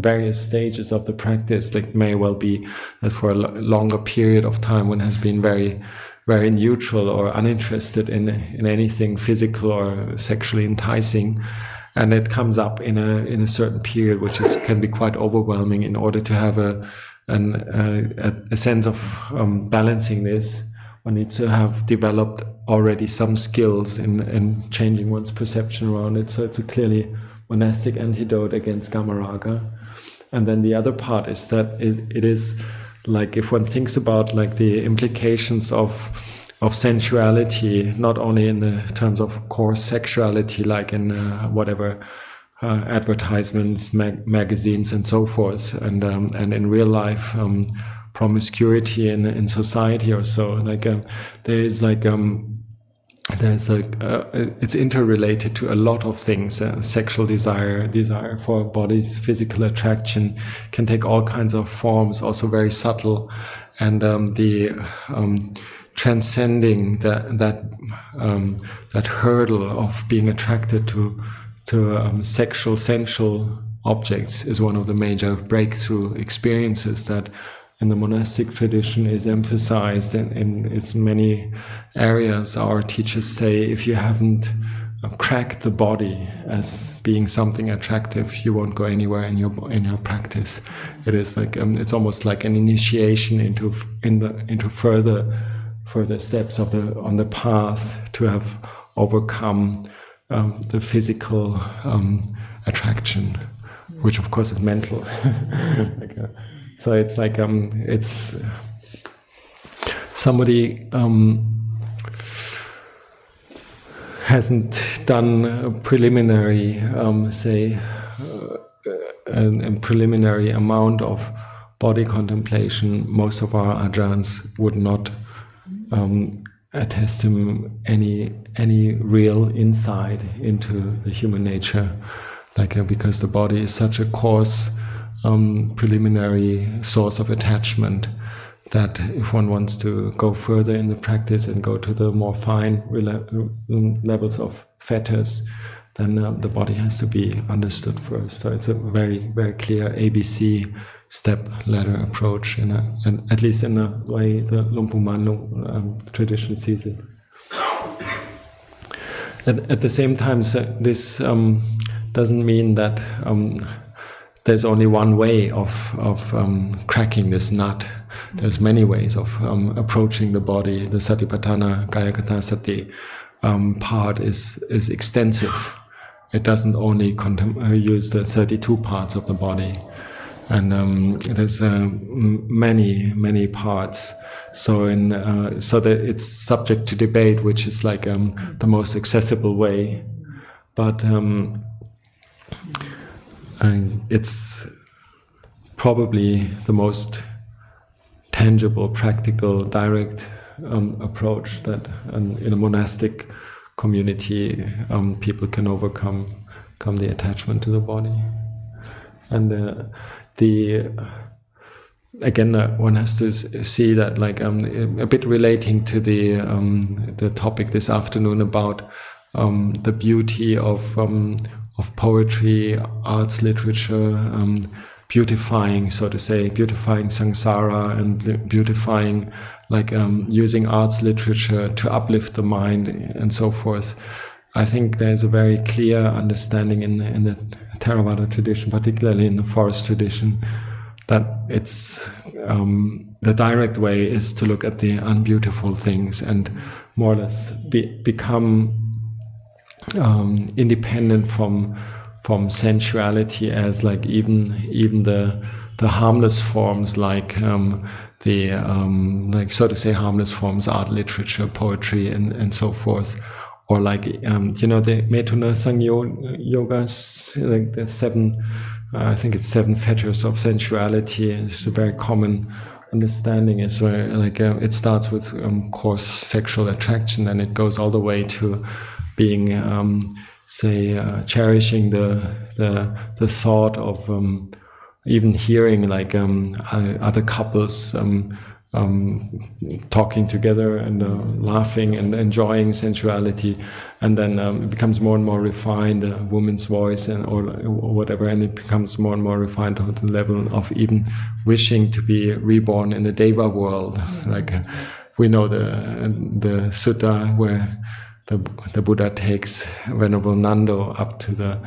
various stages of the practice. Like may well be that for a longer period of time one has been very, very neutral or uninterested in anything physical or sexually enticing, and it comes up in a certain period, which can be quite overwhelming. In order to have a sense of balancing this, one needs to have developed already some skills in changing one's perception around it. So it's a clearly monastic antidote against Kamaraga. And then the other part is that it is like, if one thinks about like the implications of sensuality, not only in the terms of coarse sexuality, like in whatever advertisements, magazines, and so forth, and in real life, promiscuity in society or so. Like it's interrelated to a lot of things. Sexual desire for bodies, physical attraction can take all kinds of forms, also very subtle, and transcending that hurdle of being attracted to sexual, sensual objects is one of the major breakthrough experiences that in the monastic tradition is emphasized in its many areas. Our teachers say, if you haven't cracked the body as being something attractive, you won't go anywhere in your practice. It is like it's almost like an initiation into further steps on the path to have overcome the physical attraction, which of course is mental. So it's like it's somebody hasn't done a preliminary, a preliminary amount of body contemplation. Most of our ajahns would not attest him any real insight into the human nature, because the body is such a coarse preliminary source of attachment that if one wants to go further in the practice and go to the more fine levels of fetters, then the body has to be understood first. So it's a very, very clear ABC step-ladder approach, and at least in the way the Lumpu Manlu tradition sees it. At the same time, this doesn't mean that there's only one way of cracking this nut. There's many ways of approaching the body. The Satipatthana Kayakata Sati part is extensive. It doesn't only use the 32 parts of the body, and there's many parts. So that it's subject to debate, which is like the most accessible way, but. And it's probably the most tangible, practical, direct approach that in a monastic community people can overcome the attachment to the body. And again, one has to see that, like a bit relating to the topic this afternoon about the beauty of poetry, arts, literature, beautifying, so to say, beautifying samsara and beautifying, using arts, literature to uplift the mind and so forth. I think there's a very clear understanding in the Theravada tradition, particularly in the forest tradition, that it's the direct way is to look at the unbeautiful things and more or less become independent from sensuality, as even the harmless forms, so to say, harmless forms, art, literature, poetry, and so forth, or the Metuna Yogas, the seven, I think it's 7 fetters of sensuality. It's a very common understanding. Is where it starts with coarse sexual attraction, and it goes all the way to being, cherishing the thought of even hearing other couples talking together and laughing and enjoying sensuality, and then it becomes more and more refined, a woman's voice or whatever, and it becomes more and more refined to the level of even wishing to be reborn in the Deva world. Like we know the sutta where the Buddha takes Venerable Nando up to the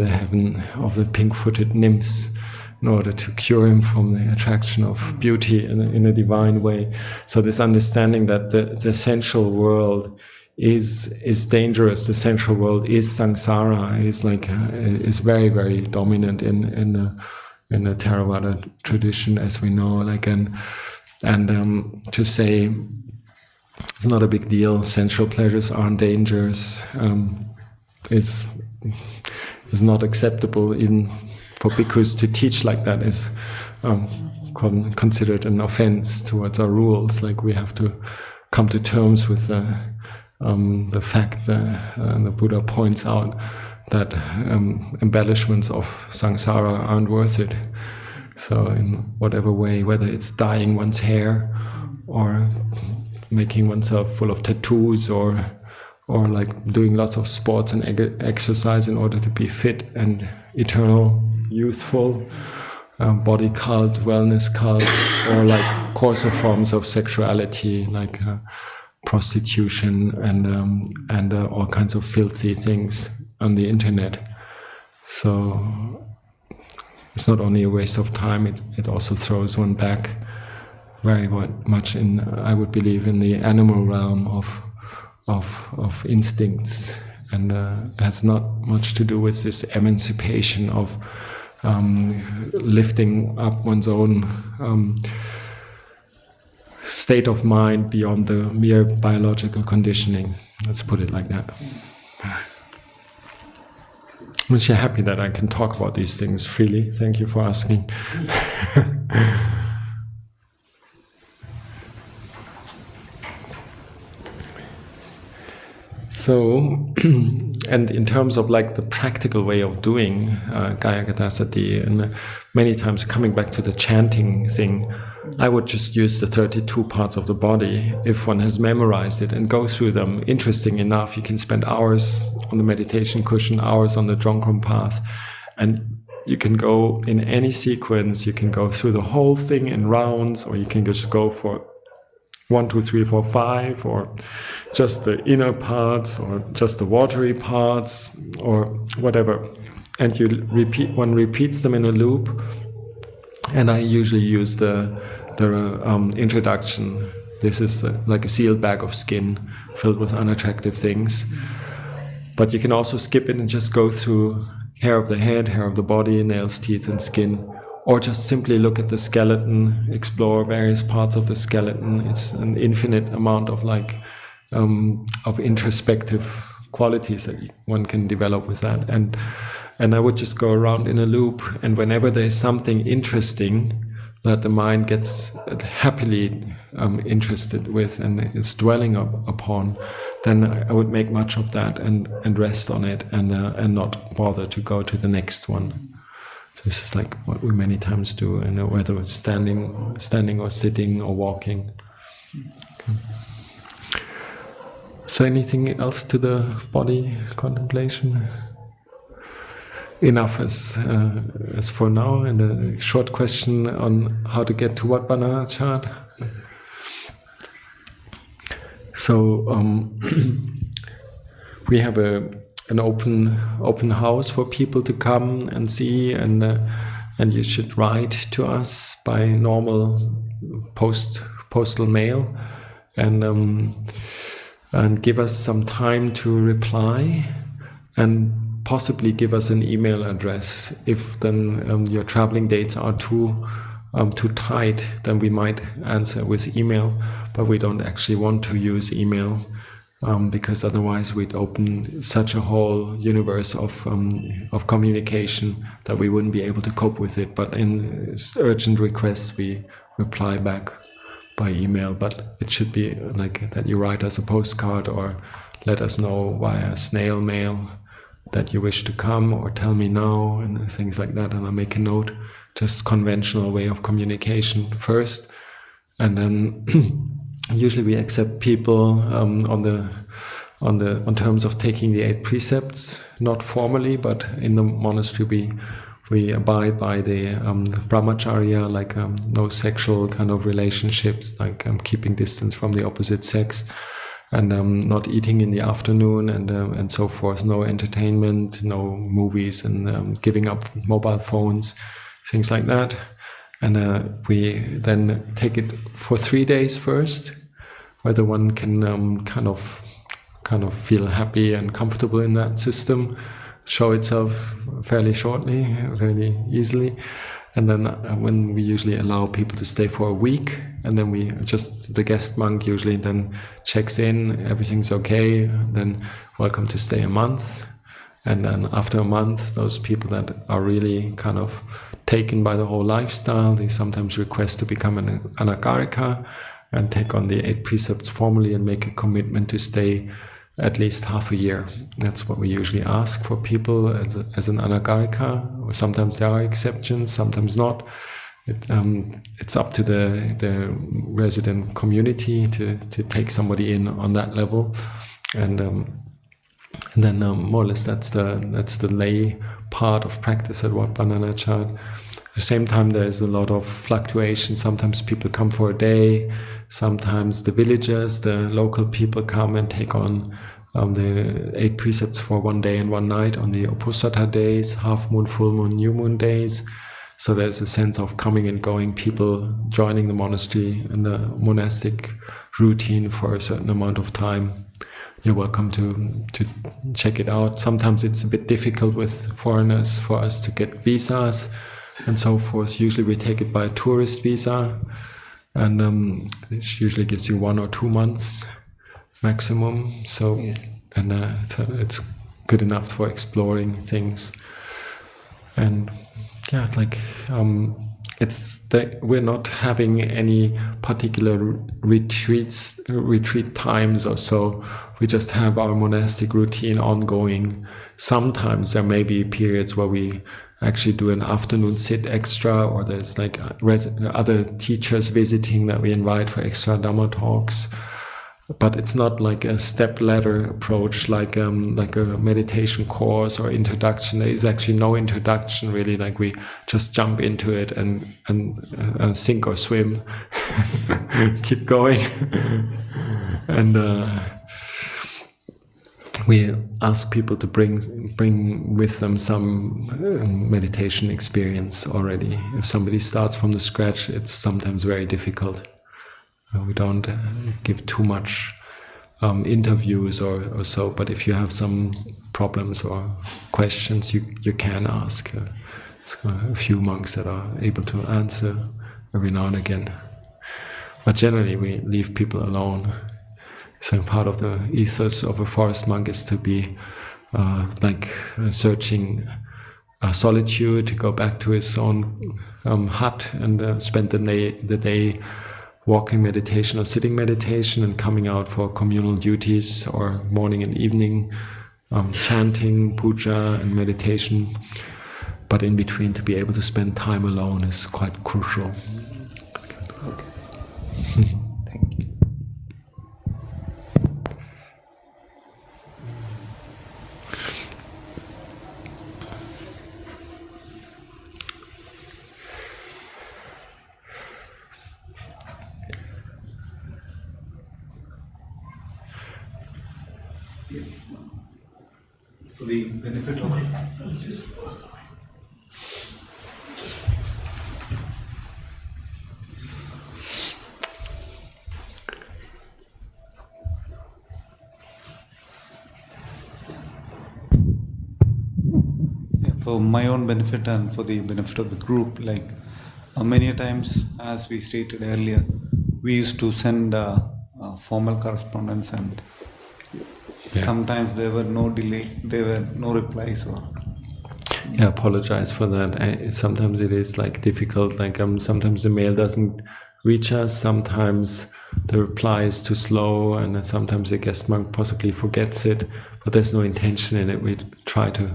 heaven of the pink-footed nymphs, in order to cure him from the attraction of beauty in a divine way. So this understanding that the sensual world is dangerous, the sensual world is samsara, is very, very dominant in the Theravada tradition, as we know. And to say it's not a big deal, sensual pleasures aren't dangerous, is not acceptable even for bhikkhus to teach like that is considered an offense towards our rules. Like we have to come to terms with the fact that the Buddha points out that embellishments of samsara aren't worth it. So in whatever way, whether it's dyeing one's hair or making oneself full of tattoos or like doing lots of sports and exercise in order to be fit and eternal, youthful, body cult, wellness cult, or like coarser forms of sexuality, like prostitution and all kinds of filthy things on the internet. So it's not only a waste of time; it also throws one back very much in, I would believe, in the animal realm of instincts, and has not much to do with this emancipation of lifting up one's own state of mind beyond the mere biological conditioning. Let's put it like that. I'm actually happy that I can talk about these things freely. Thank you for asking. So, and in terms of like the practical way of doing Kaya Katasati, and many times coming back to the chanting thing, I would just use the 32 parts of the body. If one has memorized it and go through them, interesting enough, you can spend hours on the meditation cushion, hours on the Jongkrom path, and you can go in any sequence. You can go through the whole thing in rounds, or you can just go for 1, 2, 3, 4, 5, or just the inner parts, or just the watery parts, or whatever. And one repeats them in a loop. And I usually use the introduction. This is like a sealed bag of skin filled with unattractive things. But you can also skip it and just go through hair of the head, hair of the body, nails, teeth, and skin. Or just simply look at the skeleton, explore various parts of the skeleton. It's an infinite amount of of introspective qualities that one can develop with that. And I would just go around in a loop, and whenever there's something interesting that the mind gets happily interested with and is dwelling upon, then I would make much of that and rest on it and not bother to go to the next one. This is like what we many times do, and whether it's standing or sitting or walking. Okay. So anything else to the body contemplation? Enough as for now, and a short question on how to get to Wat Pah chant. So we have an open house for people to come and see, and you should write to us by normal postal mail, and give us some time to reply, and possibly give us an email address. If then your traveling dates are too tight, then we might answer with email, but we don't actually want to use email. Because otherwise we'd open such a whole universe of communication that we wouldn't be able to cope with it. But in urgent requests, we reply back by email. But it should be like that you write us a postcard or let us know via snail mail that you wish to come, or tell me now, and things like that. And I'll make a note, just conventional way of communication first. And then usually we accept people on terms of taking the 8 precepts, not formally, but in the monastery we abide by the brahmacharya, like no sexual kind of relationships, like keeping distance from the opposite sex, and not eating in the afternoon, and so forth. No entertainment, no movies, and giving up mobile phones, things like that. And we then take it for 3 days first, whether one can kind of feel happy and comfortable in that system, show itself fairly shortly, fairly easily. And then when we usually allow people to stay for a week, and then the guest monk usually then checks in, everything's okay, then welcome to stay a month. And then after a month, those people that are really kind of taken by the whole lifestyle, they sometimes request to become an anagarika and take on the 8 precepts formally and make a commitment to stay at least half a year. That's what we usually ask for people as an anagarika. Sometimes there are exceptions, sometimes not. It's up to the resident community to take somebody in on that level, and then more or less that's the lay part of practice at Wat Bananachat. At the same time, there's a lot of fluctuation. Sometimes people come for a day. Sometimes the villagers, the local people come and take on the 8 precepts for 1 day and 1 night on the Uposatha days, half moon, full moon, new moon days. So there's a sense of coming and going, people joining the monastery and the monastic routine for a certain amount of time. You're welcome to check it out. Sometimes it's a bit difficult with foreigners for us to get visas and so forth. Usually we take it by a tourist visa, and this usually gives you 1 or 2 months maximum. So, yes. And it's good enough for exploring things. And yeah, like we're not having any particular retreat times or so. We just have our monastic routine ongoing. Sometimes there may be periods where we actually do an afternoon sit extra, or there's like other teachers visiting that we invite for extra Dhamma talks. But it's not like a step ladder approach, like a meditation course or introduction. There is actually no introduction really. Like we just jump into it and sink or swim, keep going, and we ask people to bring with them some meditation experience already. If somebody starts from the scratch, it's sometimes very difficult. We don't give too much interviews or so, but if you have some problems or questions, you can ask. A few monks that are able to answer every now and again. But generally we leave people alone. So part of the ethos of a forest monk is to be searching solitude, to go back to his own hut and spend the day walking meditation or sitting meditation, and coming out for communal duties or morning and evening, chanting, puja and meditation. But in between, to be able to spend time alone is quite crucial. Okay. Thank you. For the benefit of for my own benefit and for the benefit of the group, like many times, as we stated earlier, we used to send formal correspondence, and sometimes there were no delay, there were no replies. Or I apologize for that. Sometimes it is like difficult. Like sometimes the mail doesn't reach us. Sometimes the reply is too slow, and sometimes the guest monk possibly forgets it. But there's no intention in it. We try to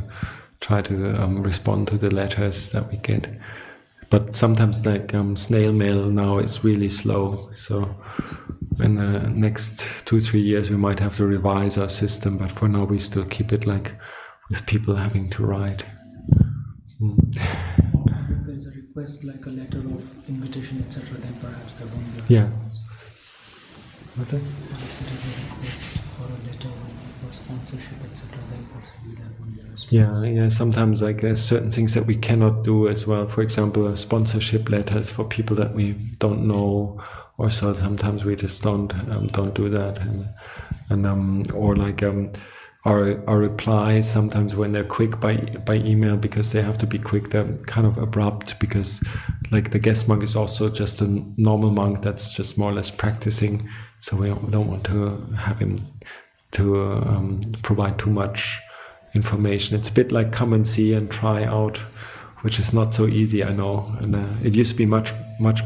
respond to the letters that we get. But sometimes like snail mail now is really slow. So in the next 2-3 years we might have to revise our system. But for now we still keep it like with people having to write. If there is a request like a letter of invitation, etc., then perhaps there won't be a response. What's that? If there is a request for a letter of sponsorship, etc., then possibly there won't be a response. Yeah. Sometimes like there's certain things that we cannot do as well. For example, sponsorship letters for people that we don't know, or so sometimes we just don't do that, and or like our replies sometimes when they're quick by email, because they have to be quick, they're kind of abrupt, because like the guest monk is also just a normal monk that's just more or less practicing, so we don't want to have him to provide too much information. It's a bit like come and see and try out, which is not so easy, I know, and it used to be much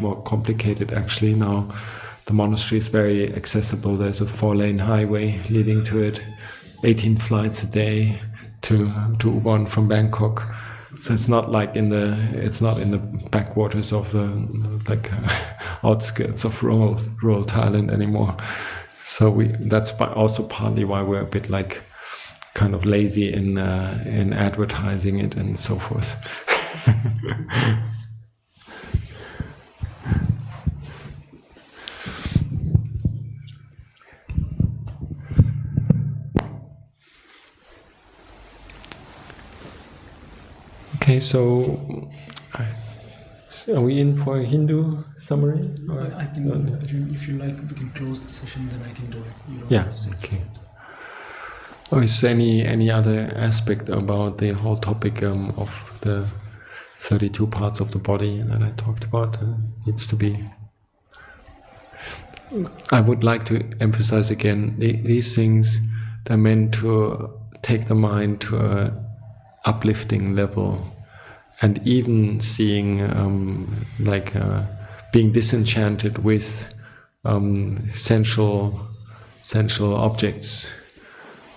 more complicated actually. Now the monastery is very accessible. There's a 4-lane highway leading to it, 18 flights a day to Ubon from Bangkok. So it's not like in the backwaters of the outskirts of rural Thailand anymore. So that's also partly why we're a bit like kind of lazy in advertising it and so forth. Okay, so are we in for a Hindu summary? I can, if you like, we can close the session, then I can do it. You don't Yeah, have to say okay. Or is there any other aspect about the whole topic of the 32 parts of the body that I talked about needs to be? I would like to emphasize again, these things, they're meant to take the mind to a uplifting level, and even seeing being disenchanted with sensual objects.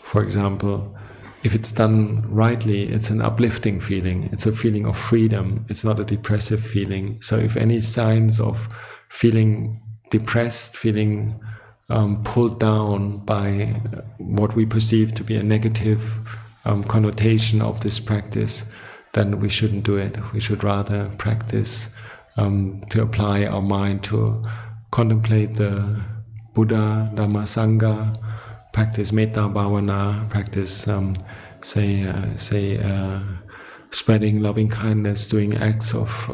For example, if it's done rightly, it's an uplifting feeling. It's a feeling of freedom. It's not a depressive feeling. So if any signs of feeling depressed, feeling pulled down by what we perceive to be a negative connotation of this practice, then we shouldn't do it. We should rather practice to apply our mind to contemplate the Buddha, Dhamma, Sangha, practice metta bhavana, practice spreading loving kindness, doing acts of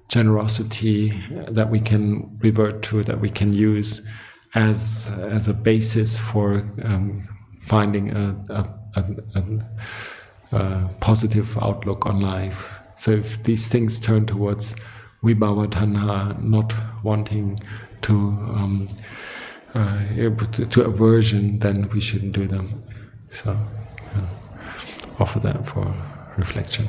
generosity that we can revert to, that we can use as a basis for finding a positive outlook on life. So if these things turn towards vibhava tanha, not wanting to aversion, then we shouldn't do them. So offer that for reflection.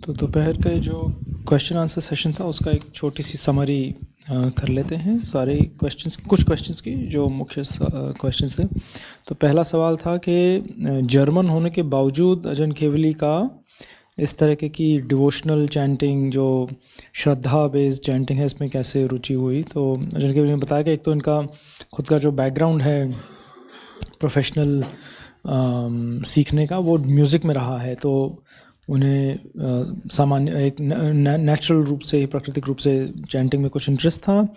तो दोपहर का जो question answer session था उसका एक छोटी सी summary कर लेते हैं सारे क्वेश्चंस, कुछ क्वेश्चंस की जो मुख्य क्वेश्चंस थे। तो पहला सवाल था कि जर्मन होने के बावजूद अजहन केवली का इस तरह की डिवोशनल चैंटिंग, जो श्रद्धा बेस्ड चैंटिंग है, इसमें कैसे रुचि हुई। तो अजहन केवली ने बताया कि एक तो इनका खुद का जो बैकग्राउंड है प्रोफेशनल सीखने का, वो म्यूज़िक में रहा है, तो उन्हें सामान्य एक नेचुरल रूप से, प्राकृतिक रूप से चैंटिंग में कुछ इंटरेस्ट था।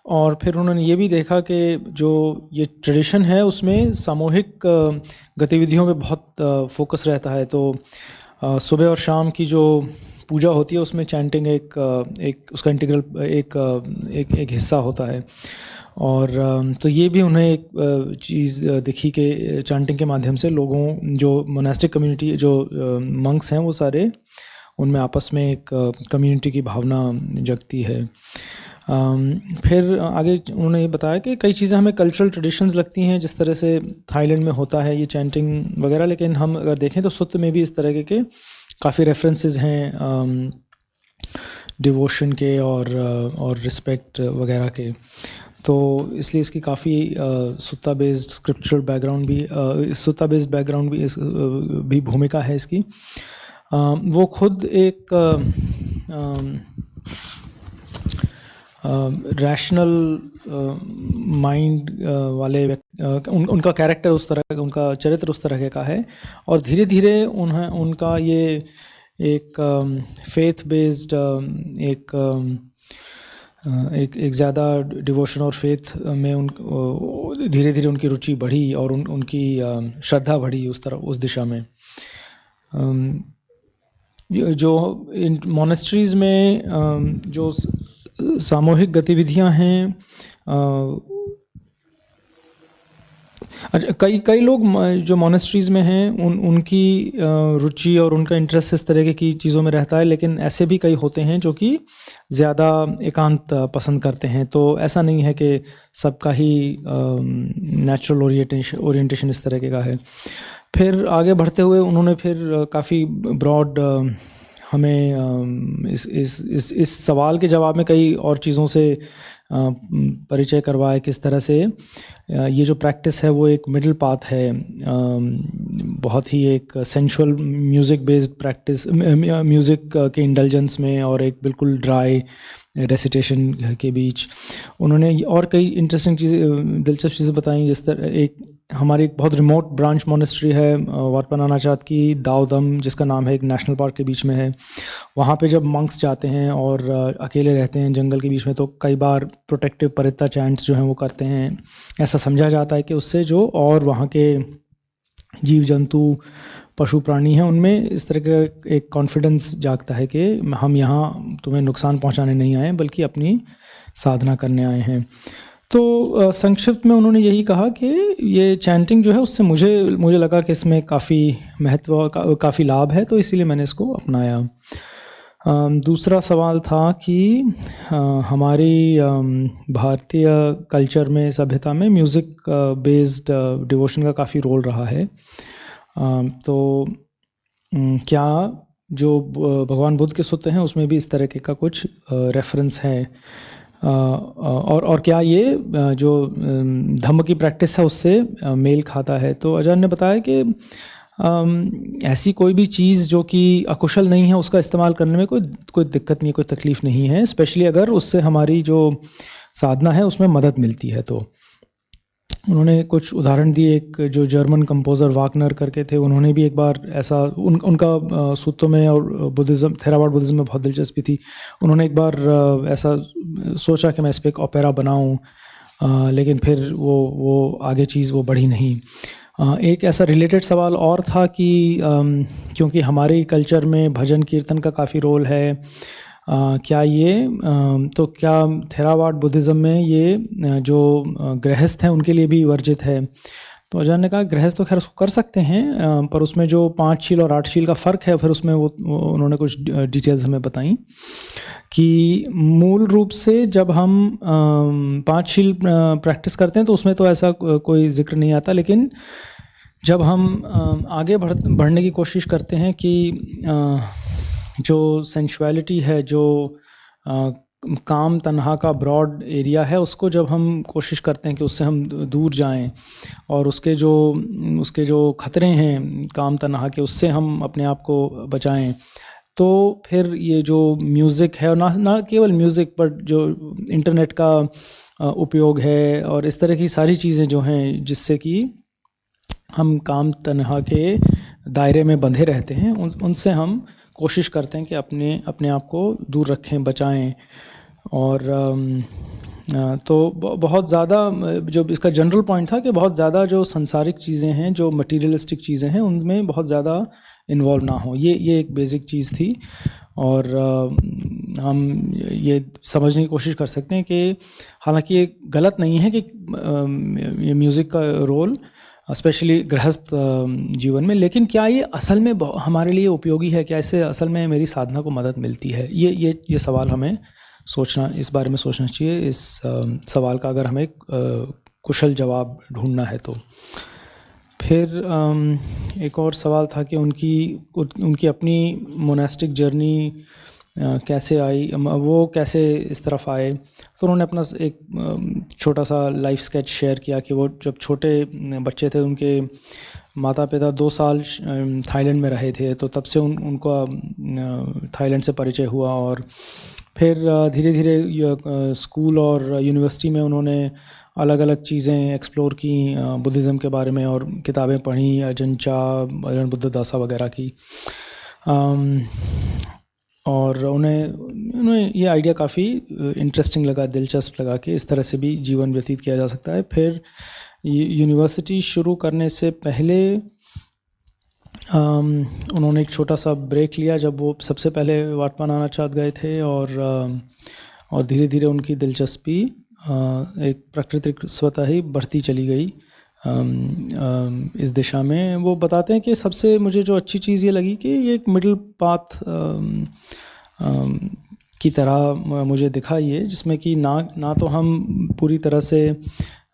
और फिर उन्होंने ये भी देखा कि जो ये ट्रेडिशन है उसमें सामूहिक गतिविधियों पे बहुत फोकस रहता है। तो सुबह और शाम की जो पूजा होती है उसमें चैंटिंग एक उसका इंटीग्रल एक हिस्सा होता है। और तो ये भी उन्हें एक चीज़ दिखी कि चैंटिंग के माध्यम से लोगों, जो मोनास्टिक कम्युनिटी, जो मंक्स हैं, वो सारे उनमें आपस में एक कम्युनिटी की भावना जगती है। फिर आगे उन्होंने ये बताया कि कई चीज़ें हमें कल्चरल ट्रेडिशंस लगती हैं, जिस तरह से थाईलैंड में होता है ये चैंटिंग वगैरह, लेकिन हम अगर देखें तो सुत्त में भी इस तरह के काफ़ी रेफरेंसेस हैं डिवोशन के और रिस्पेक्ट वगैरह के। तो इसलिए इसकी काफ़ी सुत्ता बेस्ड स्क्रिप्चरल बैकग्राउंड भी, सुत्ता बेस्ड बैकग्राउंड भी भूमिका है इसकी। वो खुद एक रैशनल माइंड वाले उनका कैरेक्टर उस तरह, उनका चरित्र उस तरह का है, और धीरे धीरे उनका ये एक फेथ बेस्ड एक ज़्यादा डिवोशन और फेथ में धीरे धीरे उनकी रुचि बढ़ी और उनकी श्रद्धा बढ़ी उस दिशा में। जो इन मोनेस्ट्रीज़ में जो सामूहिक गतिविधियां हैं, कई लोग जो मोनेस्ट्रीज़ में हैं उनकी रुचि और उनका इंटरेस्ट इस तरह की चीज़ों में रहता है, लेकिन ऐसे भी कई होते हैं जो कि ज़्यादा एकांत पसंद करते हैं। तो ऐसा नहीं है कि सबका ही नेचुरल ओरिएंटेशन इस तरह का है। फिर आगे बढ़ते हुए उन्होंने फिर काफ़ी ब्रॉड हमें इस सवाल के जवाब में कई और चीज़ों से परिचय करवाया, किस तरह से ये जो प्रैक्टिस है वो एक मिडिल पाथ है, बहुत ही एक sensual music based practice, music के इंडल्जेंस में और एक बिल्कुल ड्राई रेसिटेशन के बीच। उन्होंने और कई इंटरेस्टिंग चीज़ें, दिलचस्प चीज़ें बताई, जिस तरह एक हमारी एक बहुत रिमोट ब्रांच मोनेस्ट्री है वाटपनानाचात की, दाऊदम, जिसका नाम है, एक नेशनल पार्क के बीच में है। वहाँ पे जब मंक्स जाते हैं और अकेले रहते हैं जंगल के बीच में, तो कई बार प्रोटेक्टिव परिता चैंट्स जो हैं वो करते हैं। ऐसा समझा जाता है कि उससे जो और वहाँ के जीव जंतु, पशु प्राणी हैं, उनमें इस तरह का एक कॉन्फिडेंस जागता है कि हम यहाँ तुम्हें नुकसान पहुँचाने नहीं आए बल्कि अपनी साधना करने आए हैं। तो संक्षिप्त में उन्होंने यही कहा कि ये चैंटिंग जो है उससे मुझे लगा कि इसमें काफ़ी महत्व और काफ़ी लाभ है, तो इसीलिए मैंने इसको अपनाया। दूसरा सवाल था कि हमारी भारतीय कल्चर में, सभ्यता में म्यूज़िक बेस्ड डिवोशन का काफ़ी रोल रहा है। तो क्या जो भगवान बुद्ध के सूत्र हैं उसमें भी इस तरह का कुछ रेफरेंस है, और क्या ये जो धम्म की प्रैक्टिस है उससे मेल खाता है। तो अजहन ने बताया कि ऐसी कोई भी चीज़ जो कि अकुशल नहीं है उसका इस्तेमाल करने में कोई दिक्कत नहीं, कोई तकलीफ़ नहीं है, स्पेशली अगर उससे हमारी जो साधना है उसमें मदद मिलती है। तो उन्होंने कुछ उदाहरण दिए। एक जो जर्मन कंपोज़र वागनर करके थे, उन्होंने भी एक बार ऐसा, उनका सूत्रों में और बुद्धिज़्म, थेरावाड बुद्धिज़्म में बहुत दिलचस्पी थी। उन्होंने एक बार ऐसा सोचा कि मैं इस पर एक ओपेरा बनाऊं, लेकिन फिर वो आगे चीज़ वो बढ़ी नहीं। एक ऐसा रिलेटेड सवाल और था कि क्योंकि हमारे कल्चर में भजन कीर्तन का काफ़ी रोल है, क्या ये तो क्या थेरावाड बुद्धिज़्म में ये जो गृहस्थ हैं उनके लिए भी वर्जित है। तो अजहन ने कहा गृहस्थ तो खैर उसको कर सकते हैं, पर उसमें जो 5 शील और 8 शील का फ़र्क है, फिर उसमें वो उन्होंने कुछ डिटेल्स हमें बताई कि मूल रूप से जब हम 5 शील प्रैक्टिस करते हैं तो उसमें तो ऐसा कोई जिक्र नहीं आता, लेकिन जब हम आगे बढ़ने की कोशिश करते हैं कि जो सेंशुअलिटी है, जो काम तन्हा का ब्रॉड एरिया है, उसको जब हम कोशिश करते हैं कि उससे हम दूर जाएं और उसके जो खतरे हैं काम तन्हा के, उससे हम अपने आप को बचाएं, तो फिर ये जो म्यूज़िक है, और ना केवल म्यूज़िक पर जो इंटरनेट का उपयोग है और इस तरह की सारी चीज़ें जो हैं जिससे कि हम काम तन्हा के दायरे में बंधे रहते हैं, उनसे हम कोशिश करते हैं कि अपने आप को दूर रखें, बचाएं। और तो बहुत ज़्यादा जो इसका जनरल पॉइंट था कि बहुत ज़्यादा जो सांसारिक चीज़ें हैं, जो मटीरियलिस्टिक चीज़ें हैं, उनमें बहुत ज़्यादा इन्वॉल्व ना हो, ये एक बेसिक चीज़ थी। और हम ये समझने की कोशिश कर सकते हैं कि हालांकि ये गलत नहीं है कि ये म्यूज़िक का रोल स्पेशली गृहस्थ जीवन में, लेकिन क्या ये असल में हमारे लिए उपयोगी है, क्या इससे असल में मेरी साधना को मदद मिलती है? ये सवाल हमें इस बारे में सोचना चाहिए। इस सवाल का अगर हमें कुशल जवाब ढूंढना है तो। फिर एक और सवाल था कि उनकी अपनी मोनास्टिक जर्नी कैसे आई, वो कैसे इस तरफ आए। तो उन्होंने अपना एक छोटा सा लाइफ स्केच शेयर किया कि वो जब छोटे बच्चे थे, उनके माता पिता 2 साल थाईलैंड में रहे थे, तो तब से उनका थाईलैंड से परिचय हुआ। और फिर धीरे धीरे स्कूल और यूनिवर्सिटी में उन्होंने अलग अलग चीज़ें एक्सप्लोर की बुद्धिज़्म के बारे में, और किताबें पढ़ी अजंन बुद्धदासा वगैरह की। और उन्हें ये आइडिया काफ़ी इंटरेस्टिंग लगा, दिलचस्प लगा कि इस तरह से भी जीवन व्यतीत किया जा सकता है। फिर यूनिवर्सिटी शुरू करने से पहले उन्होंने एक छोटा सा ब्रेक लिया, जब वो सबसे पहले वाटपा नानाचाद गए थे। और धीरे धीरे उनकी दिलचस्पी एक प्राकृतिक स्वतः ही बढ़ती चली गई इस दिशा में। वो बताते हैं कि सबसे मुझे जो अच्छी चीज़ ये लगी कि ये एक मिडिल पाथ की तरह मुझे दिखा ये, जिसमें कि ना तो हम पूरी तरह से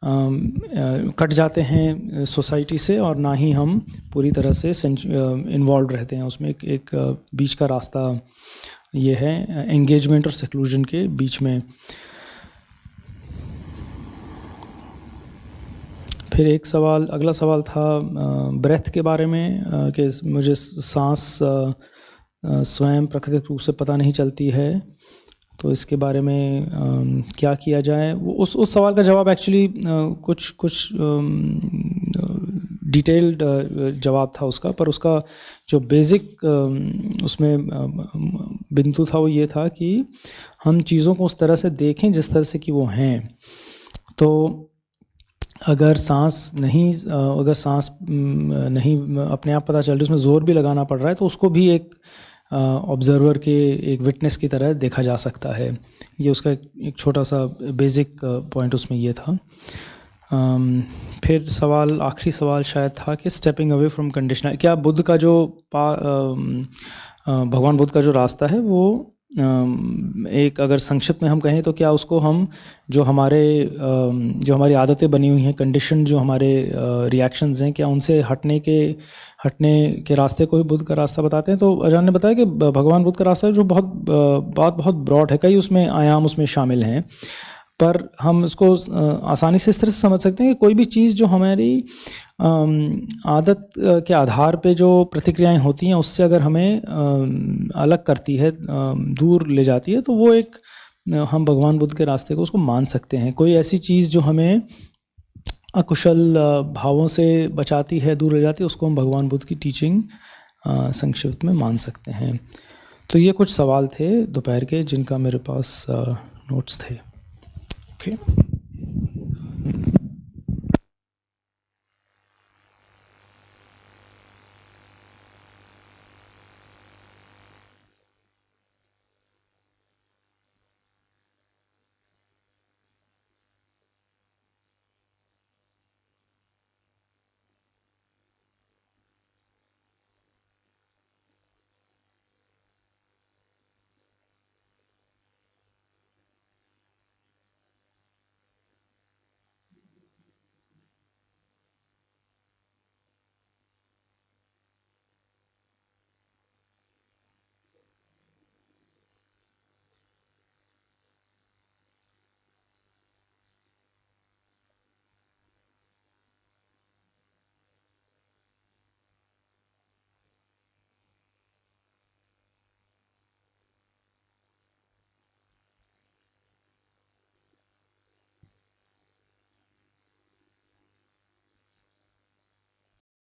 कट जाते हैं सोसाइटी से, और ना ही हम पूरी तरह से इन्वॉल्व रहते हैं उसमें। एक बीच का रास्ता ये है, एंगेजमेंट और सेक्लूजन के बीच में। फिर अगला सवाल था ब्रेथ के बारे में, कि मुझे सांस स्वयं प्राकृतिक रूप से पता नहीं चलती है, तो इसके बारे में क्या किया जाए। उस सवाल का जवाब एक्चुअली कुछ डिटेल्ड जवाब था उसका, पर उसका जो बेसिक उसमें बिंदु था वो ये था कि हम चीज़ों को उस तरह से देखें जिस तरह से कि वो हैं। तो अगर सांस नहीं अपने आप पता चल रही, उसमें ज़ोर भी लगाना पड़ रहा है, तो उसको भी एक ऑब्जर्वर के, एक विटनेस की तरह देखा जा सकता है। ये उसका एक छोटा सा बेसिक पॉइंट उसमें ये था। फिर आखिरी सवाल शायद था कि स्टेपिंग अवे फ्रॉम कंडीशनल, क्या बुद्ध का जो भगवान बुद्ध का जो रास्ता है वो एक, अगर संक्षिप्त में हम कहें तो क्या उसको हम जो हमारी आदतें बनी हुई हैं, कंडीशन जो हमारे रिएक्शंस हैं, क्या उनसे हटने के रास्ते को ही बुद्ध का रास्ता बताते हैं। तो अजान ने बताया कि भगवान बुद्ध का रास्ता जो बहुत ब्रॉड है, कई उसमें आयाम उसमें शामिल हैं, पर हम इसको आसानी से इस तरह से समझ सकते हैं कि कोई भी चीज़ जो हमारी आदत के आधार पे जो प्रतिक्रियाएं होती हैं, उससे अगर हमें अलग करती है, दूर ले जाती है, तो वो हम भगवान बुद्ध के रास्ते को उसको मान सकते हैं। कोई ऐसी चीज़ जो हमें अकुशल भावों से बचाती है, दूर ले जाती है, उसको हम भगवान बुद्ध की टीचिंग संक्षिप्त में मान सकते हैं। तो ये कुछ सवाल थे दोपहर के जिनका मेरे पास नोट्स थे। Okay.